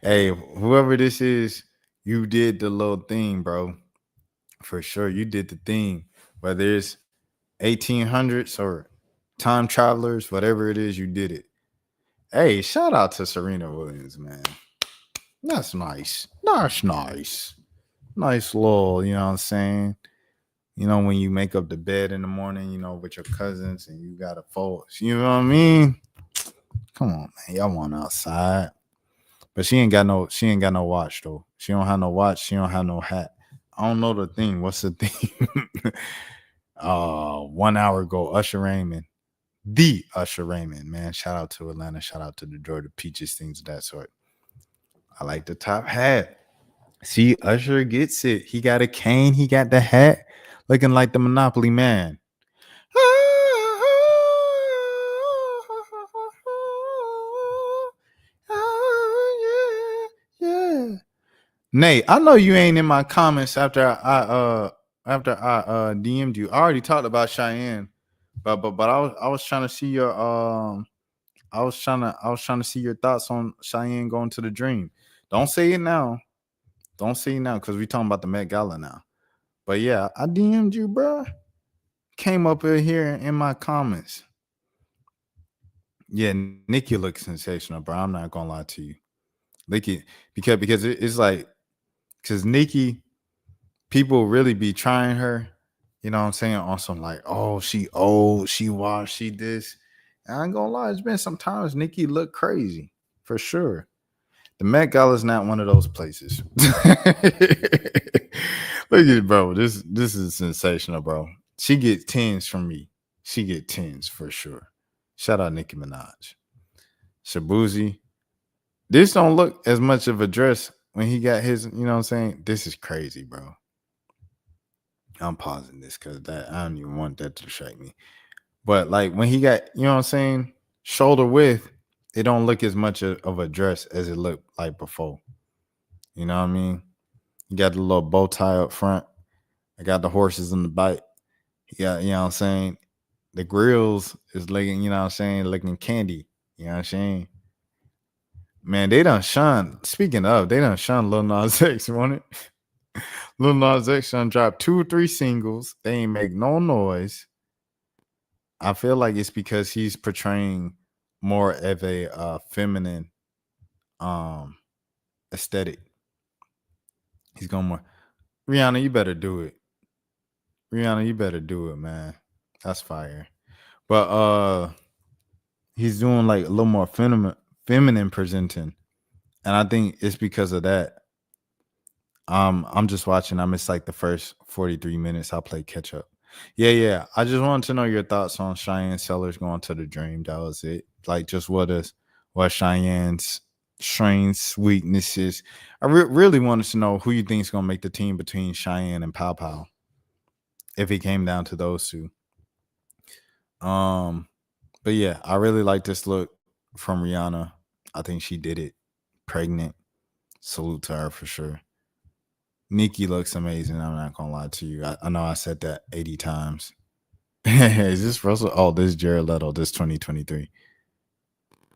Hey, whoever this is, you did the little thing, bro. For sure, you did the thing. Whether it's 1800s or time travelers, whatever it is, you did it. Hey, shout out to Serena Williams, man. That's nice. That's nice. Nice little, you know what I'm saying? You know, when you make up the bed in the morning, you know, with your cousins and you got to fold. You know what I mean? Come on, man. Y'all want outside. But she ain't got no watch though. She don't have no watch. She don't have no hat. I don't know the thing. What's the thing? 1 hour ago, Usher Raymond. The Usher Raymond, man. Shout out to Atlanta. Shout out to the Georgia Peaches, things of that sort. I like the top hat. See, Usher gets it. He got a cane. He got the hat. Looking like the Monopoly man. Yeah. Nate, I know you ain't in my comments after I DM'd you. I already talked about Cheyenne, but I was trying to see your I was trying to see your thoughts on Cheyenne going to the Dream. Don't say it now. Don't say it now because we talking about the Met Gala now. But yeah, I DM'd you, bro. Came up in here in my comments. Yeah, Nikki looks sensational, bro. I'm not gonna lie to you. Nikki, because it's like because Nikki, people really be trying her, you know what I'm saying, on some like, oh, she old, she washed, she this. And I ain't gonna lie, it's been some times Nikki look crazy, for sure. The Met Gala is not one of those places. Look at it, bro. This is sensational, bro. She get 10s from me. She get 10s for sure. Shout out Nicki Minaj. Shabuzi. This don't look as much of a dress when he got his, you know what I'm saying? This is crazy, bro. I'm pausing this because that I don't even want that to distract me. But like when he got, you know what I'm saying, shoulder width, it don't look as much of a dress as it looked like before. You know what I mean? You got the little bow tie up front. I got the horses in the back. You got, you know what I'm saying? The grills is looking, you know what I'm saying, looking candy. You know what I'm saying? Man, they done shun. Speaking of, they done shun Lil Nas X, won't it? Lil Nas X done dropped 2 or 3 singles. They ain't make no noise. I feel like it's because he's portraying more of a feminine aesthetic. He's going more. Rihanna, you better do it. Rihanna, you better do it, man. That's fire. But he's doing like a little more feminine presenting. And I think it's because of that. I'm just watching. I missed like the first 43 minutes. I'll play catch up. Yeah. I just wanted to know your thoughts on Cheyenne Sellers going to the Dream. That was it. Like just what Cheyenne's strengths, weaknesses. I really wanted to know who you think is gonna make the team between Cheyenne and Pow Pow. If it came down to those two. But yeah, I really like this look from Rihanna. I think she did it. Pregnant. Salute to her for sure. Nikki looks amazing. I'm not gonna lie to you. I know I said that 80 times. Is this Russell? Oh, this is Jared Leto. This 2023.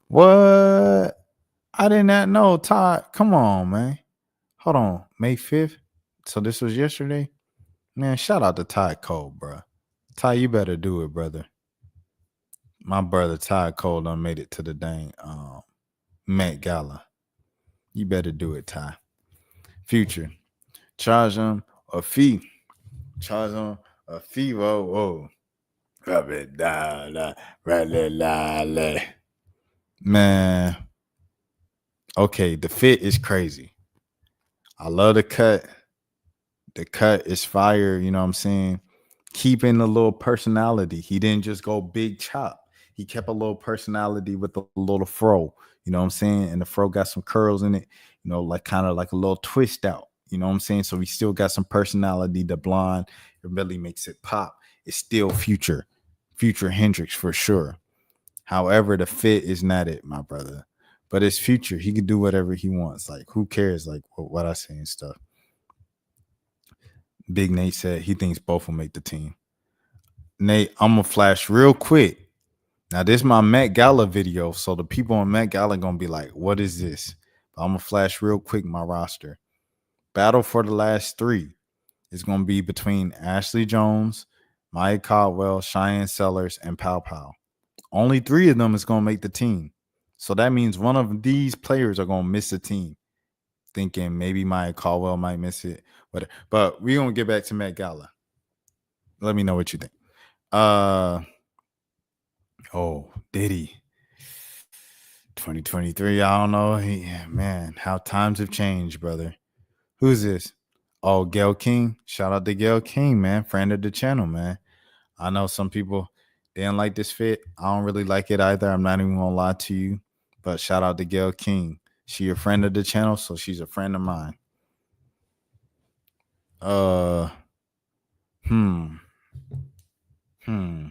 What? I did not know. Todd, come on, man. Hold on. May 5th. So this was yesterday. Man, shout out to Todd Cole, bro. Ty, you better do it, brother. My brother Todd Cole done made it to the dang Met Gala. You better do it, Ty. Future. Charge him a fee. Charge him a fee. Whoa. Man. Okay, the fit is crazy. I love the cut. The cut is fire, you know what I'm saying? Keeping a little personality. He didn't just go big chop. He kept a little personality with a little fro, you know what I'm saying? And the fro got some curls in it, you know, like kind of like a little twist out, you know what I'm saying? So he still got some personality. The blonde, it really makes it pop. It's still Future Hendrix for sure. However, the fit is not it, my brother. But it's Future. He can do whatever he wants. Like, who cares? Like what I say and stuff. Big Nate said he thinks both will make the team. Nate, I'm gonna flash real quick. Now, this is my Met Gala video, so the people on Met Gala gonna be like, "What is this?" But I'm gonna flash real quick my roster. Battle for the last 3 is gonna be between Ashley Jones, Maya Caldwell, Cheyenne Sellers, and Pow Pow. Only 3 of them is gonna make the team, so that means one of these players are gonna miss the team. Thinking maybe Maya Caldwell might miss it, but we're gonna get back to Met Gala. Let me know what you think. Diddy. 2023. I don't know. Man, how times have changed, brother. Who's this? Oh, Gail King. Shout out to Gail King, man. Friend of the channel, man. I know some people didn't like this fit. I don't really like it either. I'm not even gonna lie to you. But shout out to Gail King. She a friend of the channel, so she's a friend of mine. Uh hmm. Hmm.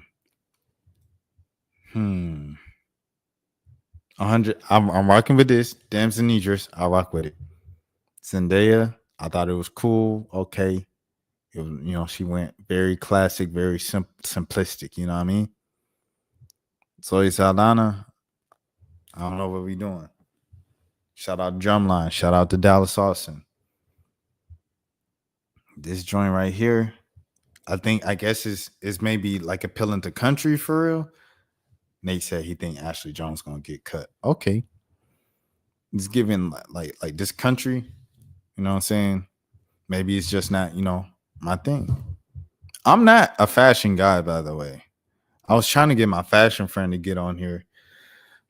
Hmm. 100. I'm rocking with this. Dams and Idris. I rock with it. Zendaya. I thought it was cool. Okay. It was, she went very classic, very simplistic. You know what I mean? Zoe Saldana. I don't know what we doing. Shout out Drumline. Shout out to Dallas Austin. This joint right here, I guess is maybe like appealing to country for real. Nate said he think Ashley Jones gonna get cut. Okay, it's giving like this country. You know what I'm saying? Maybe it's just not my thing. I'm not a fashion guy, by the way. I was trying to get my fashion friend to get on here.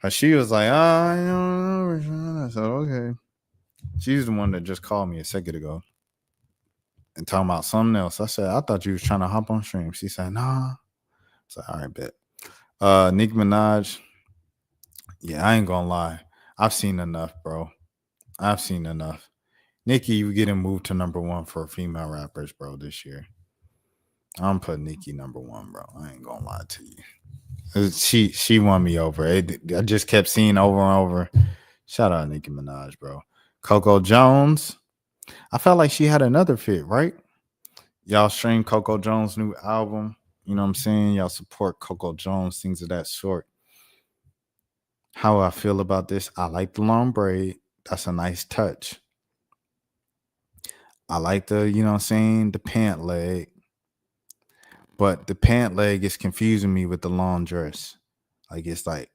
But she was like, I don't know. I said, okay. She's the one that just called me a second ago and talking about something else. I said, I thought you was trying to hop on stream. She said, nah. I said, all right, bet. Nicki Minaj. Yeah, I ain't gonna lie. I've seen enough, bro. I've seen enough. Nicki, you getting moved to number one for female rappers, bro, this year. I'm putting Nicki number one, bro. I ain't gonna lie to you. She won me over. I just kept seeing over and over. Shout out Nicki Minaj, bro. Coco Jones. I felt like she had another fit, right? Y'all stream Coco Jones' new album. You know what I'm saying? Y'all support Coco Jones, things of that sort. How I feel about this, I like the long braid. That's a nice touch. I like the, the pant leg. But the pant leg is confusing me with the long dress. Like it's like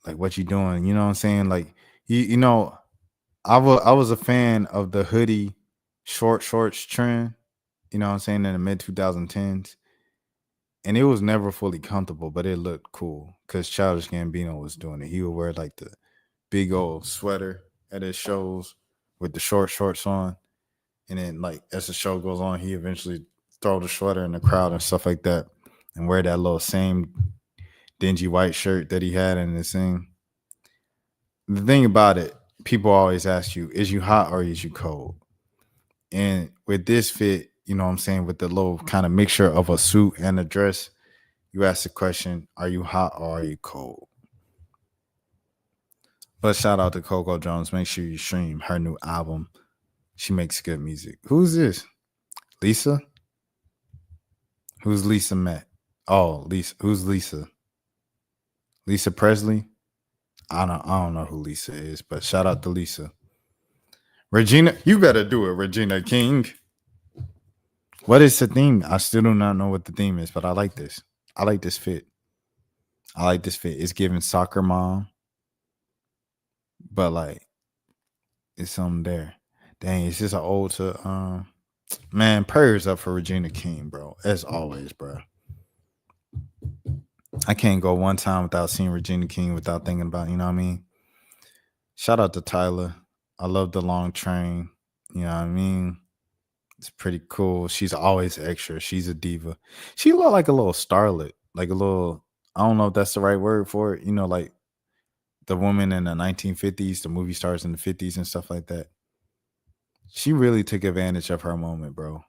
what you doing? You know what I'm saying? Like I was a fan of the hoodie short shorts trend, you know what I'm saying, in the mid 2010s. And it was never fully comfortable, but it looked cool because Childish Gambino was doing it. He would wear like the big old sweater at his shows with the short shorts on. And then like as the show goes on, he eventually throw the sweater in the crowd and stuff like that and wear that little same dingy white shirt that he had in his thing. The thing about it, people always ask you, is you hot or is you cold? And with this fit, you know what I'm saying, with the little kind of mixture of a suit and a dress, you ask the question, are you hot or are you cold? But shout out to Coco Jones. Make sure you stream her new album. She makes good music. Who's this? Lisa? Who's Lisa Met? Oh, Lisa. Who's Lisa? Lisa Presley? I don't know who Lisa is, but shout out to Lisa. Regina, you better do it, Regina King. What is the theme? I still do not know what the theme is, but I like this. I like this fit. It's giving soccer mom, but like it's something there. Dang, it's just an ode to man, prayers up for Regina King, bro. As always, bro. I can't go one time without seeing Regina King without thinking about, you know what I mean? Shout out to Tyler. I love the long train. You know what I mean? It's pretty cool. She's always extra. She's a diva. She looked like a little starlet, like a little, I don't know if that's the right word for it. You know, like the woman in the 1950s, the movie stars in the 50s and stuff like that. She really took advantage of her moment, bro.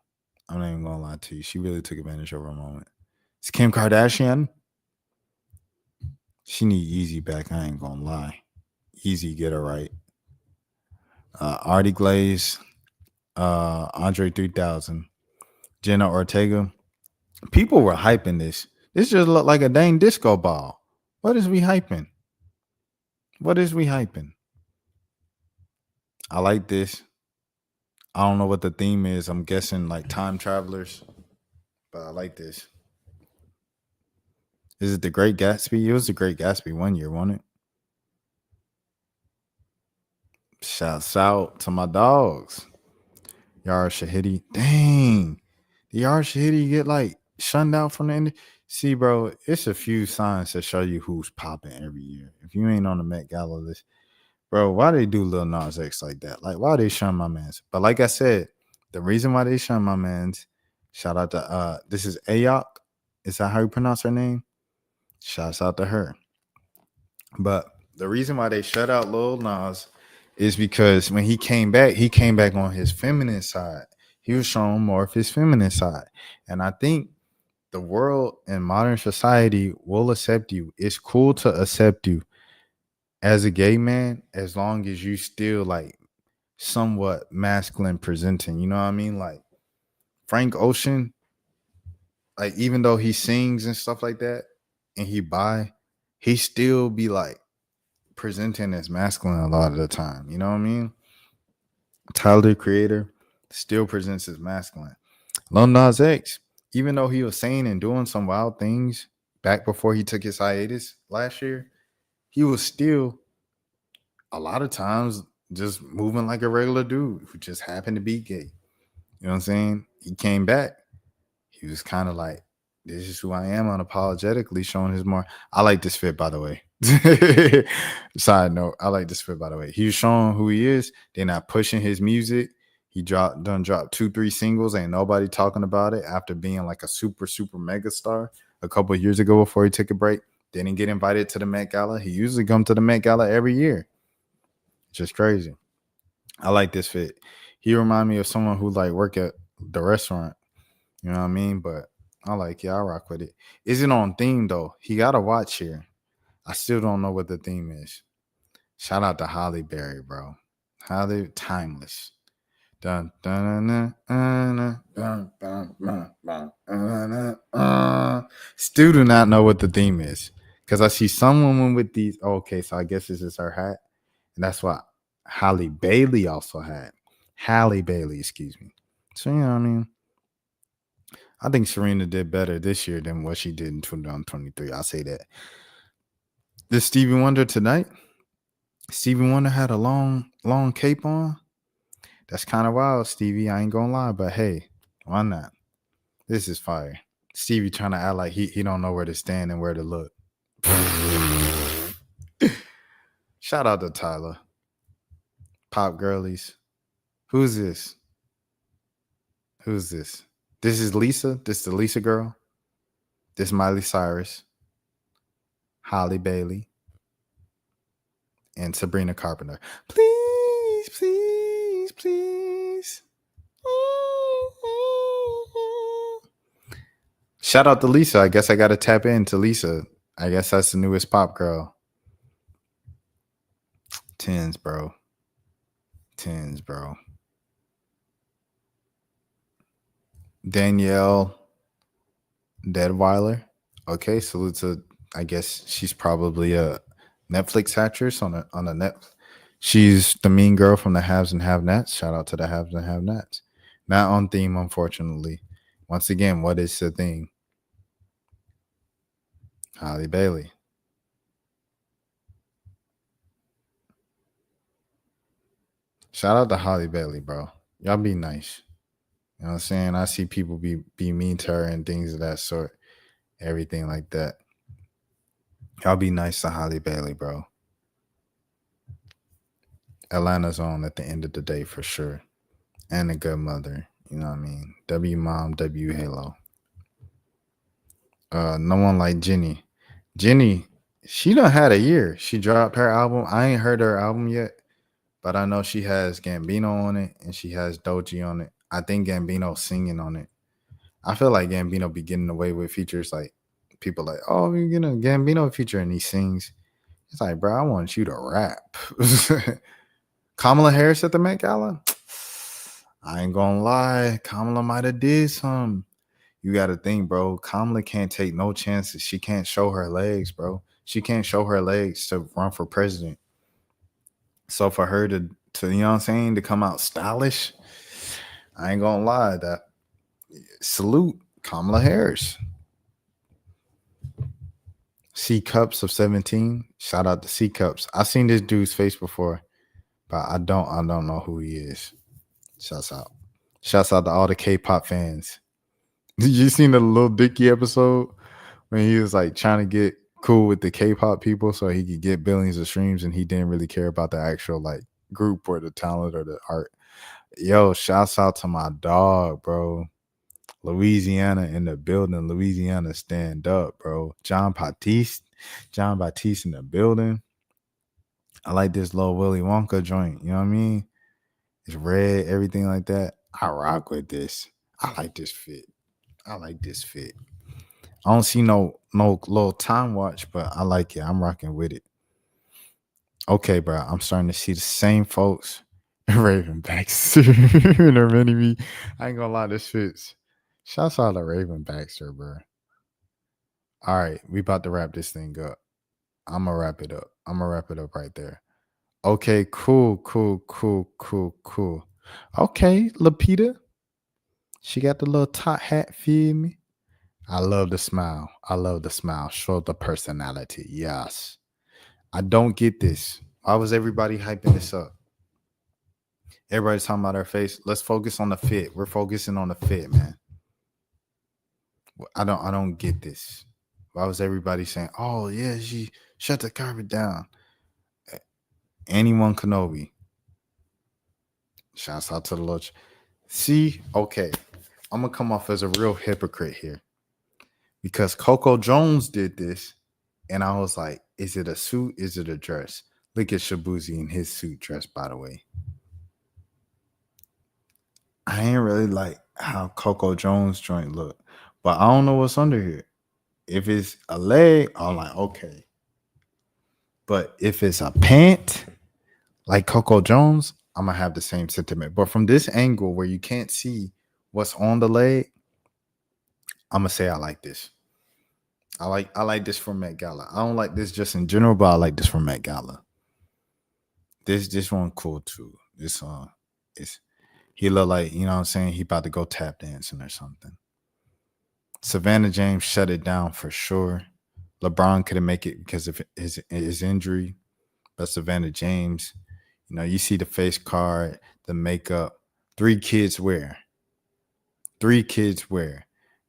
I'm not even gonna lie to you. She really took advantage of her moment. It's Kim Kardashian. She need Easy back. I ain't gonna lie. Easy, get her right. Artie Glaze, Andre 3000, Jenna Ortega. People were hyping this. This just looked like a dang disco ball. What is we hyping? I like this. I don't know what the theme is. I'm guessing like time travelers, but I like this. Is it The Great Gatsby? It was The Great Gatsby one year, wasn't it? Shouts out to my dogs. Yara Shahidi. Dang. Did Yara Shahidi get like shunned out from the end? See, bro, it's a few signs that show you who's popping every year. If you ain't on the Met Gala list, bro, why they do Lil Nas X like that? Like, why they shun my mans? But like I said, The reason why they shun my man's, shout out to this is Ayok. Is that how you pronounce her name? Shouts out to her. But the reason why they shut out Lil Nas is because when he came back on his feminine side. He was showing more of his feminine side. And I think the world and modern society will accept you. It's cool to accept you as a gay man as long as you still like somewhat masculine presenting. You know what I mean? Like Frank Ocean, like even though he sings and stuff like that and he still be like presenting as masculine a lot of the time. You know what I mean? Tyler the Creator still presents as masculine. Lil Nas X, even though he was saying and doing some wild things back before he took his hiatus last year, he was still a lot of times just moving like a regular dude who just happened to be gay. You know what I'm saying? He came back. He was kind of like, this is who I am unapologetically, showing his more. I like this fit, by the way. Side note, I like this fit, by the way. He was showing who he is. They're not pushing his music. He dropped 2-3 singles. Ain't nobody talking about it after being like a super mega star a couple of years ago before he took a break. Didn't get invited to the Met Gala. He usually comes to the Met Gala every year. Just crazy. I like this fit. He remind me of someone who like work at the restaurant. You know what I mean? But I like, yeah, I rock with it. Is it on theme though? He got a watch here. I still don't know what the theme is. Shout out to Holly Berry, bro. Holly, timeless. Dun, dun, dun, dun, dun, dun, dun. Still do not know what the theme is. Because I see some woman with these. Oh, okay, so I guess this is her hat. And that's what Halle Bailey also had. Halle Bailey, excuse me. So, you know what I mean? I think Serena did better this year than what she did in 2023. I'll say that. This Stevie Wonder tonight. Stevie Wonder had a long cape on. That's kind of wild, Stevie. I ain't gonna lie, but hey, why not? This is fire. Stevie trying to act like he don't know where to stand and where to look. Shout out to Tyler. Pop girlies. Who's this? Who's this? This is Lisa. This is the Lisa girl. This is Miley Cyrus. Halle Bailey. And Sabrina Carpenter. Please, please, please. Shout out to Lisa. I guess I got to tap into Lisa. I guess that's the newest pop girl. Tens, bro. Danielle Deadweiler. Okay, salute to, I guess she's probably a Netflix actress on a net. She's the mean girl from the Haves and Have-Nots. Shout out to the Haves and Have-Nots. Not on theme, unfortunately. Once again, what is the theme? Halle Bailey. Shout out to Halle Bailey, bro. Y'all be nice. You know what I'm saying? I see people be mean to her and things of that sort. Everything like that. Y'all be nice to Halle Bailey, bro. Atlanta's on at the end of the day for sure. And a good mother. You know what I mean? W mom, W halo. No one like Jenny. Jenny, she done had a year. She dropped her album. I ain't heard her album yet, but I know she has Gambino on it and she has Doechii on it. I think Gambino's singing on it. I feel like Gambino be getting away with features like people like, oh, you're getting a Gambino feature and he sings. It's like, bro, I want you to rap. Kamala Harris at the Met Gala? I ain't gonna lie. Kamala might have did something. You got to think, bro. Kamala can't take no chances. She can't show her legs, bro. She can't show her legs to run for president. So for her to you know what I'm saying, to come out stylish, I ain't gonna lie. That salute Kamala Harris. C Cups of 17. Shout out to C Cups. I've seen this dude's face before, but I don't know who he is. Shouts out to all the K-pop fans. Did you seen the Lil Dicky episode when he was like trying to get cool with the K-pop people so he could get billions of streams and he didn't really care about the actual like group or the talent or the art? Yo, shouts out to my dog, bro. Louisiana in the building. Louisiana stand up, bro. John Baptiste in the building. I like this little Willy Wonka joint. You know what I mean? It's red, everything like that. I rock with this. I like this fit. I don't see no little time watch, but I like it. I'm rocking with it. Okay, bro. I'm starting to see the same folks. Ravenbacks. They're many me. I ain't gonna lie, this fits. Shouts out to Raven Baxter, bro. All right, we about to wrap this thing up. I'm gonna wrap it up. Right there. Okay, cool. Okay, Lapita. She got the little top hat, feel me? I love the smile. Show the personality. Yes. I don't get this. Why was everybody hyping this up? Everybody's talking about her face. Let's focus on the fit. We're focusing on the fit, man. I don't get this. Why was everybody saying, "Oh yeah, she shut the carpet down"? Anyone Kenobi. Shouts out to the Lord. See, okay, I'm gonna come off as a real hypocrite here because Coco Jones did this, and I was like, "Is it a suit? Is it a dress?" Look at Shabuzi in his suit dress, by the way. I ain't really like how Coco Jones joint look, but I don't know what's under here. If it's a leg, I'm like, okay. But if it's a pant, like Coco Jones, I'm gonna have the same sentiment. But from this angle where you can't see what's on the leg, I'm gonna say I like this. I like this from Met Gala. I don't like this just in general, but I like this from Met Gala. This one cool too. This is he look like, you know what I'm saying, he about to go tap dancing or something. Savannah James shut it down for sure. LeBron couldn't make it because of his injury, but Savannah James, you know, you see the face card, the makeup, 3 kids wear. You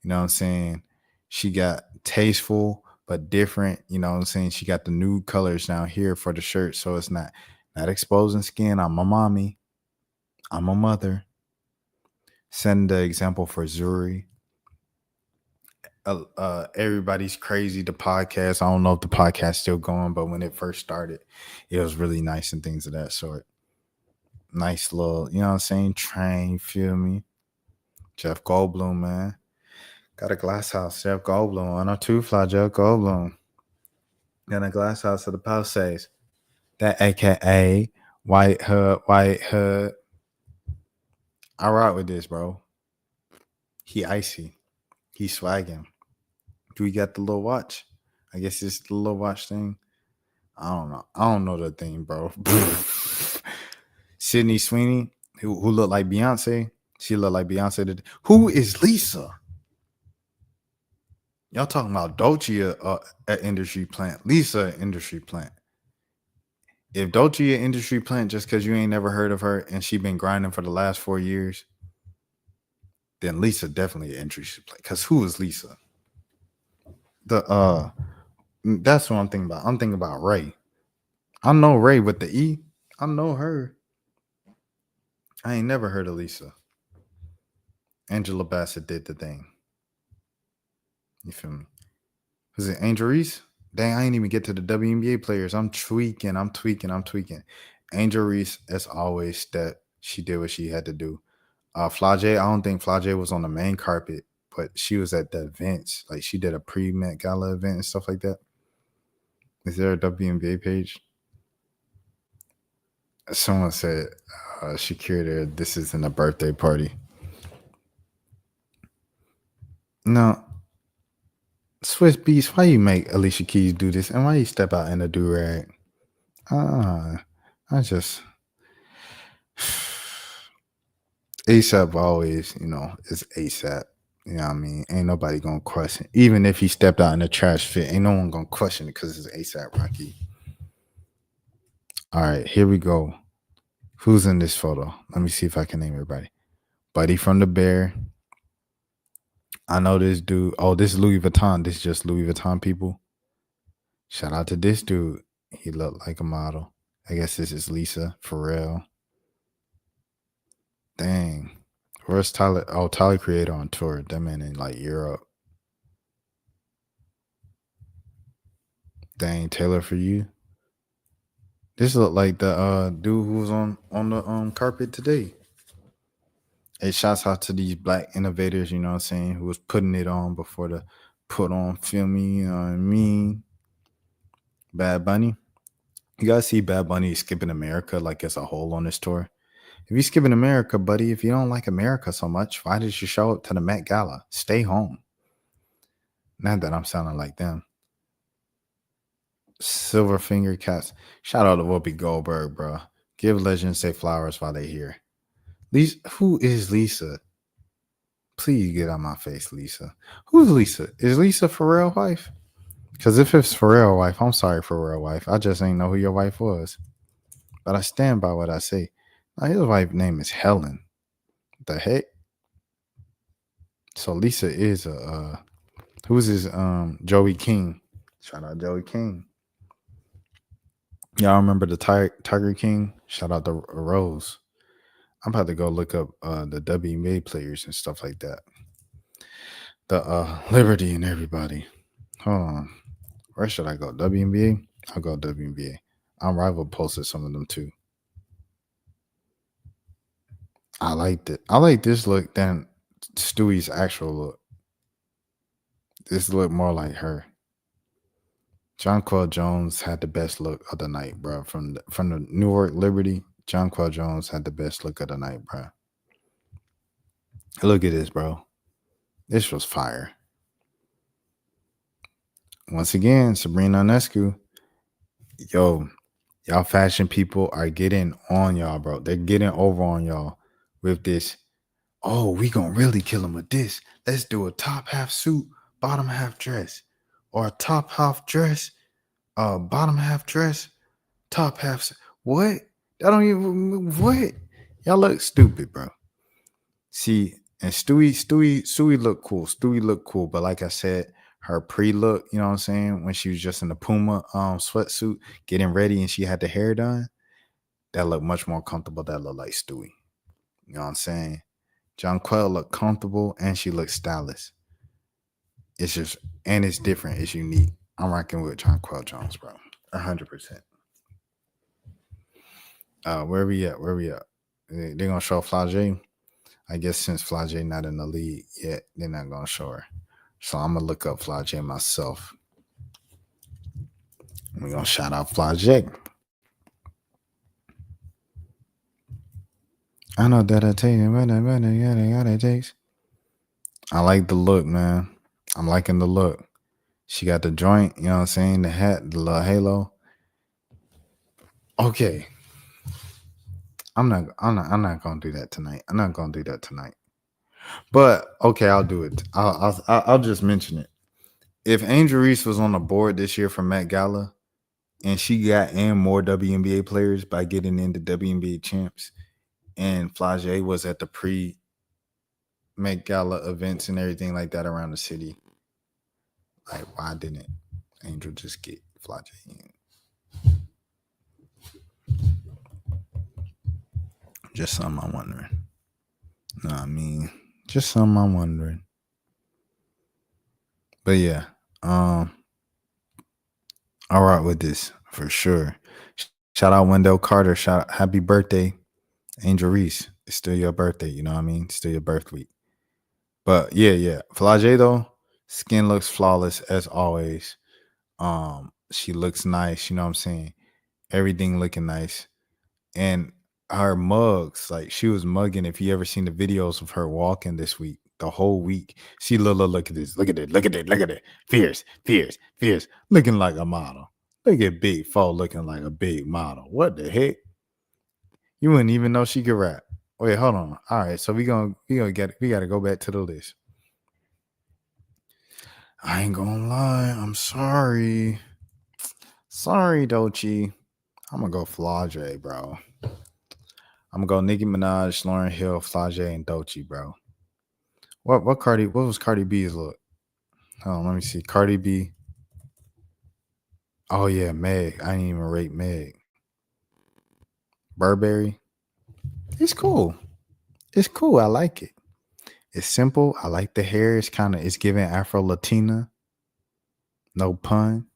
know what I'm saying? She got tasteful but different. You know what I'm saying? She got the nude colors down here for the shirt, so it's not exposing skin. I'm a mommy. I'm a mother. Setting the example for Zuri. Everybody's crazy. The podcast. I don't know if the podcast's still going, but when it first started, it was really nice and things of that sort. Nice little, you know what I'm saying? Train, feel me? Jeff Goldblum, man. Got a glass house, Jeff Goldblum. On a 2-fly, Jeff Goldblum. Got a glass house of the Palisades. That AKA White Hood. I rock with this, bro. He icy. He swagging. Do we got the little watch? I guess it's the little watch thing. I don't know. I don't know the thing, bro. Sydney Sweeney, who looked like Beyonce. She looked like Beyonce. Who is Lisa? Y'all talking about Dolce at Industry Plant. Lisa at Industry Plant. If Dolce at Industry Plant just because you ain't never heard of her and she been grinding for the last 4 years, then Lisa definitely at Industry Plant. Because who is Lisa? That's what I'm thinking about. I'm thinking about Ray. I know Ray with the E. I know her. I ain't never heard of Lisa. Angela Bassett did the thing. You feel me? Was it Angel Reese? Dang, I ain't even get to the WNBA players. I'm tweaking. Angel Reese, as always, that she did what she had to do. Flage, I don't think Flage was on the main carpet, but she was at the events. Like she did a pre-Met Gala event and stuff like that. Is there a WNBA page? Someone said Shakira, this isn't a birthday party. No. Swiss Beats, why you make Alicia Keys do this? And why you step out in a do-rag? I just... ASAP always, you know, is ASAP. You know what I mean? Ain't nobody gonna question. Even if he stepped out in a trash fit, ain't no one gonna question it because it's ASAP Rocky. All right, here we go. Who's in this photo? Let me see if I can name everybody. Buddy from the Bear. I know this dude. Oh, this is Louis Vuitton. This is just Louis Vuitton people. Shout out to this dude. He looked like a model. I guess this is Lisa Pharrell. Dang. Where's Tyler? Oh, Tyler Creator on tour. That man in like Europe. Dang, Taylor for you. This look like the dude who was on the carpet today. Hey, shouts out to these black innovators, you know what I'm saying, who was putting it on before the put on filming, you know what I mean? Bad Bunny. You guys see Bad Bunny skipping America like it's a hole on his tour? If you skipping America, buddy, if you don't like America so much, why did you show up to the Met Gala? Stay home. Not that I'm sounding like them. Silver finger cats. Shout out to Whoopi Goldberg, bro. Give legends their flowers while they here. Lisa, who is Lisa? Please get out my face, Lisa. Who's Lisa? Is Lisa Pharrell's wife? Because if it's Pharrell's wife, I'm sorry, Pharrell's wife. I just ain't know who your wife was. But I stand by what I say. Now, his wife's name is Helen. The heck? So Lisa is a who's his Joey King. Shout out Joey King. Y'all remember the Tiger King? Shout out to Rose. I'm about to go look up the WNBA players and stuff like that. The Liberty and everybody. Hold on. Where should I go? WNBA? I'll go WNBA. Rival posted some of them too. I liked it. I like this look than Stewie's actual look. This look more like her. Jonquel Jones had the best look of the night, bro. From the Newark Liberty, Jonquel Jones had the best look of the night, bro. Look at this, bro. This was fire. Once again, Sabrina Ionescu. Yo, y'all fashion people are getting on y'all, bro. They're getting over on y'all with this. Oh, we gonna really kill him with this. Let's do a top half suit, bottom half dress. Or a top half dress, bottom half dress, top half. What? I don't even. What? Y'all look stupid, bro. See, and Stewie looked cool. Stewie looked cool, but like I said, her pre-look, you know what I'm saying, when she was just in the Puma sweatsuit, getting ready, and she had the hair done, that looked much more comfortable. That looked like Stewie. You know what I'm saying? Jonquel looked comfortable, and she looked stylish. It's just, and it's different. It's unique. I'm rocking with Jonquel Jones, bro. 100%. Where we at? They're gonna show Flage. I guess since Flage not in the league yet, they're not gonna show her. So I'm gonna look up Flage myself. We're gonna shout out Flage. I know that I tell you, it takes. I like the look, man. I'm liking the look. She got the joint, you know what I'm saying? The hat, the little halo. Okay. I'm not gonna do that tonight. I'm not gonna do that tonight. But okay, I'll do it. I'll just mention it. If Angel Reese was on the board this year for Met Gala, and she got in more WNBA players by getting into WNBA champs, and Flage was at the pre-Met Gala events and everything like that around the city, like why didn't Angel just get Flage in? Just something I'm wondering. No, I mean, just something I'm wondering. But yeah, all right with this for sure. Shout out Wendell Carter. Shout out, happy birthday, Angel Reese. It's still your birthday, you know what I mean? It's still your birth week. But yeah. Flage though, skin looks flawless as always. She looks nice, you know what I'm saying? Everything looking nice. And her mugs, like she was mugging. If you ever seen the videos of her walking this week, the whole week, she look at this, look at it. Fierce. Looking like a model. Look at Big Foe looking like a big model. What the heck? You wouldn't even know she could rap. Wait, hold on. All right, so we gotta go back to the list. I ain't gonna lie, I'm sorry. Sorry, Doechii. I'm gonna go Flage, bro. I'm gonna go Nicki Minaj, Lauryn Hill, Flage, and Doechii, bro. What was Cardi B's look? Hold on, let me see. Cardi B. Oh yeah, Meg. I didn't even rate Meg. Burberry. It's cool. It's cool. I like it. It's simple. I like the hair. It's giving Afro Latina. No pun.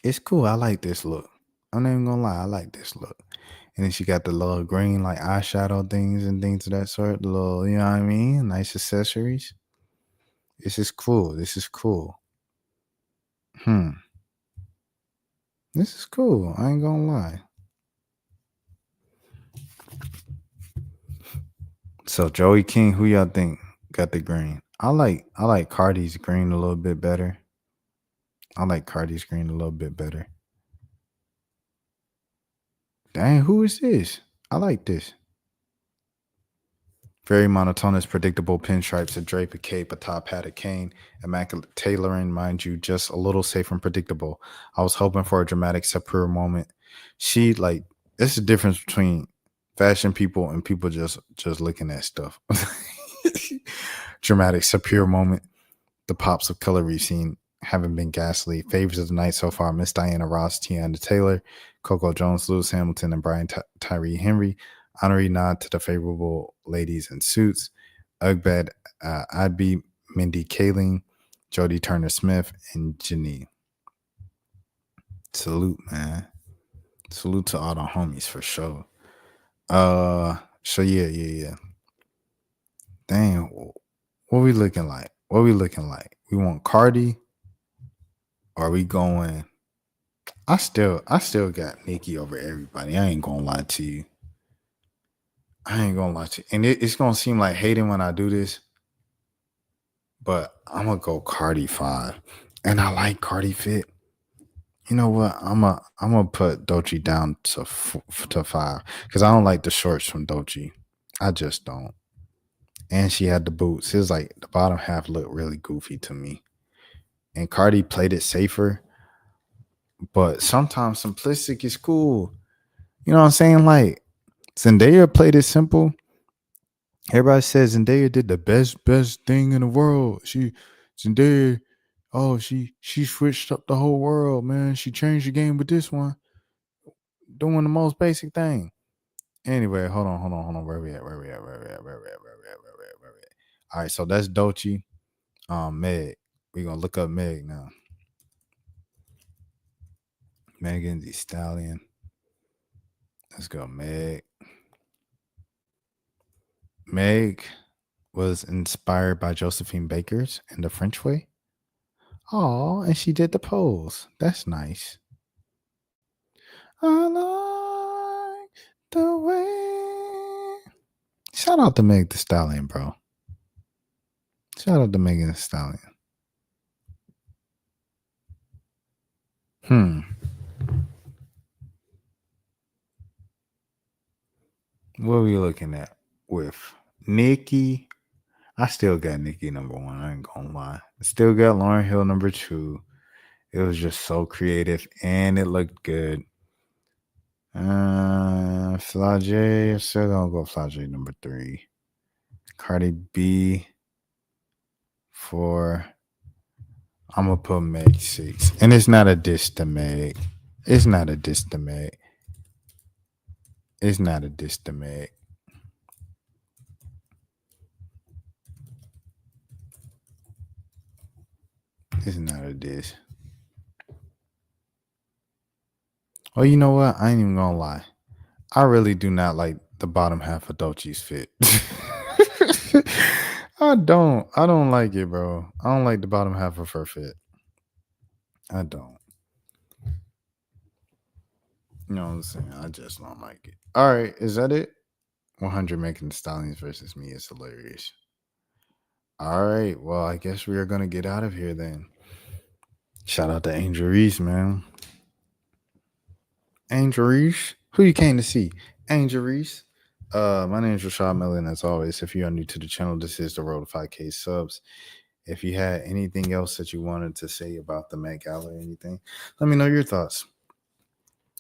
It's cool. I like this look. I'm not even gonna lie. I like this look. And then she got the little green like eyeshadow things and things of that sort. The little, you know what I mean? Nice accessories. This is cool. This is cool. This is cool. I ain't gonna lie. So Joey King, who y'all think got the green? I like Cardi's green a little bit better. Dang, who is this? I like this. Very monotonous, predictable pinstripes, a drape, a cape, a top hat, a cane, immaculate tailoring, mind you, just a little safe and predictable. I was hoping for a dramatic Sapir moment. She like, it's the difference between fashion people and people just looking at stuff. Dramatic Sapir moment. The pops of color we've seen haven't been ghastly. Favorites of the night so far: Miss Diana Ross, Tiana Taylor, Coco Jones, Lewis Hamilton, and Brian Tyree Henry. Honorary nod to the favorable ladies in suits: Ugbed Adby, Mindy Kaling, Jodie Turner-Smith, and Janine. Salute, man. Salute to all the homies for sure. So yeah. Dang, what we looking like? We want Cardi? Or are we going? I still got Nicki over everybody. I ain't gonna lie to you. And it's gonna seem like hating when I do this, but I'm gonna go Cardi 5. And I like Cardi fit. You know what? I'm gonna put Doechii down to 5 because I don't like the shorts from Doechii. I just don't. And she had the boots. It's like the bottom half looked really goofy to me. And Cardi played it safer, but sometimes simplistic is cool. You know what I'm saying? Like Zendaya played it simple. Everybody says Zendaya did the best thing in the world. Zendaya, she switched up the whole world, man. She changed the game with this one, doing the most basic thing. Anyway, hold on. Where we at? All right, so that's Doechii. Meg. We're gonna look up Meg now. Megan Thee Stallion. Let's go, Meg. Meg was inspired by Josephine Baker's in the French way. Oh, and she did the pose. That's nice. I like the way. Shout out to Meg Thee Stallion, bro. Shout out to Megan Thee Stallion. What are we looking at with Nicki? I still got Nicki number 1. I ain't gonna lie. I still got Lauryn Hill number 2. It was just so creative and it looked good. Flau'jae, I'm still gonna go Flau'jae number 3. Cardi B 4. I'm gonna put Meg 6. And it's not a diss to Meg. It's not a diss to Meg. It's not a diss. Oh, you know what? I ain't even gonna lie. I really do not like the bottom half of Doechii's fit. I don't like it, bro. I don't like the bottom half of her fit. I don't. You know what I'm saying? I just don't like it. All right, is that it? 100 Megan Thee Stallions versus me is hilarious. All right, well, I guess we are gonna get out of here then. Shout out to Angel Reese, man. Angel Reese, who you came to see? Angel Reese. My name is Rashad Milligan. As always, if you are new to the channel, this is the road to 5K subs. If you had anything else that you wanted to say about the Met Gala or anything, let me know your thoughts.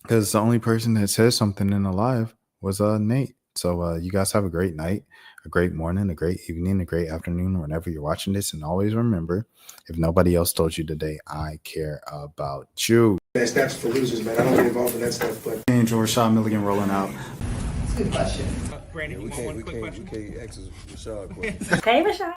Because the only person that said something in the live was Nate. So you guys have a great night, a great morning, a great evening, a great afternoon, whenever you're watching this. And always remember, if nobody else told you today, I care about you. That's for losers, man. I don't get involved in that stuff, but Angel Rashad Milligan rolling out. That's a good question. Brandon, Yeah, you we want one can't, quick question? we can't ask Rashad questions. Hey, Rashad.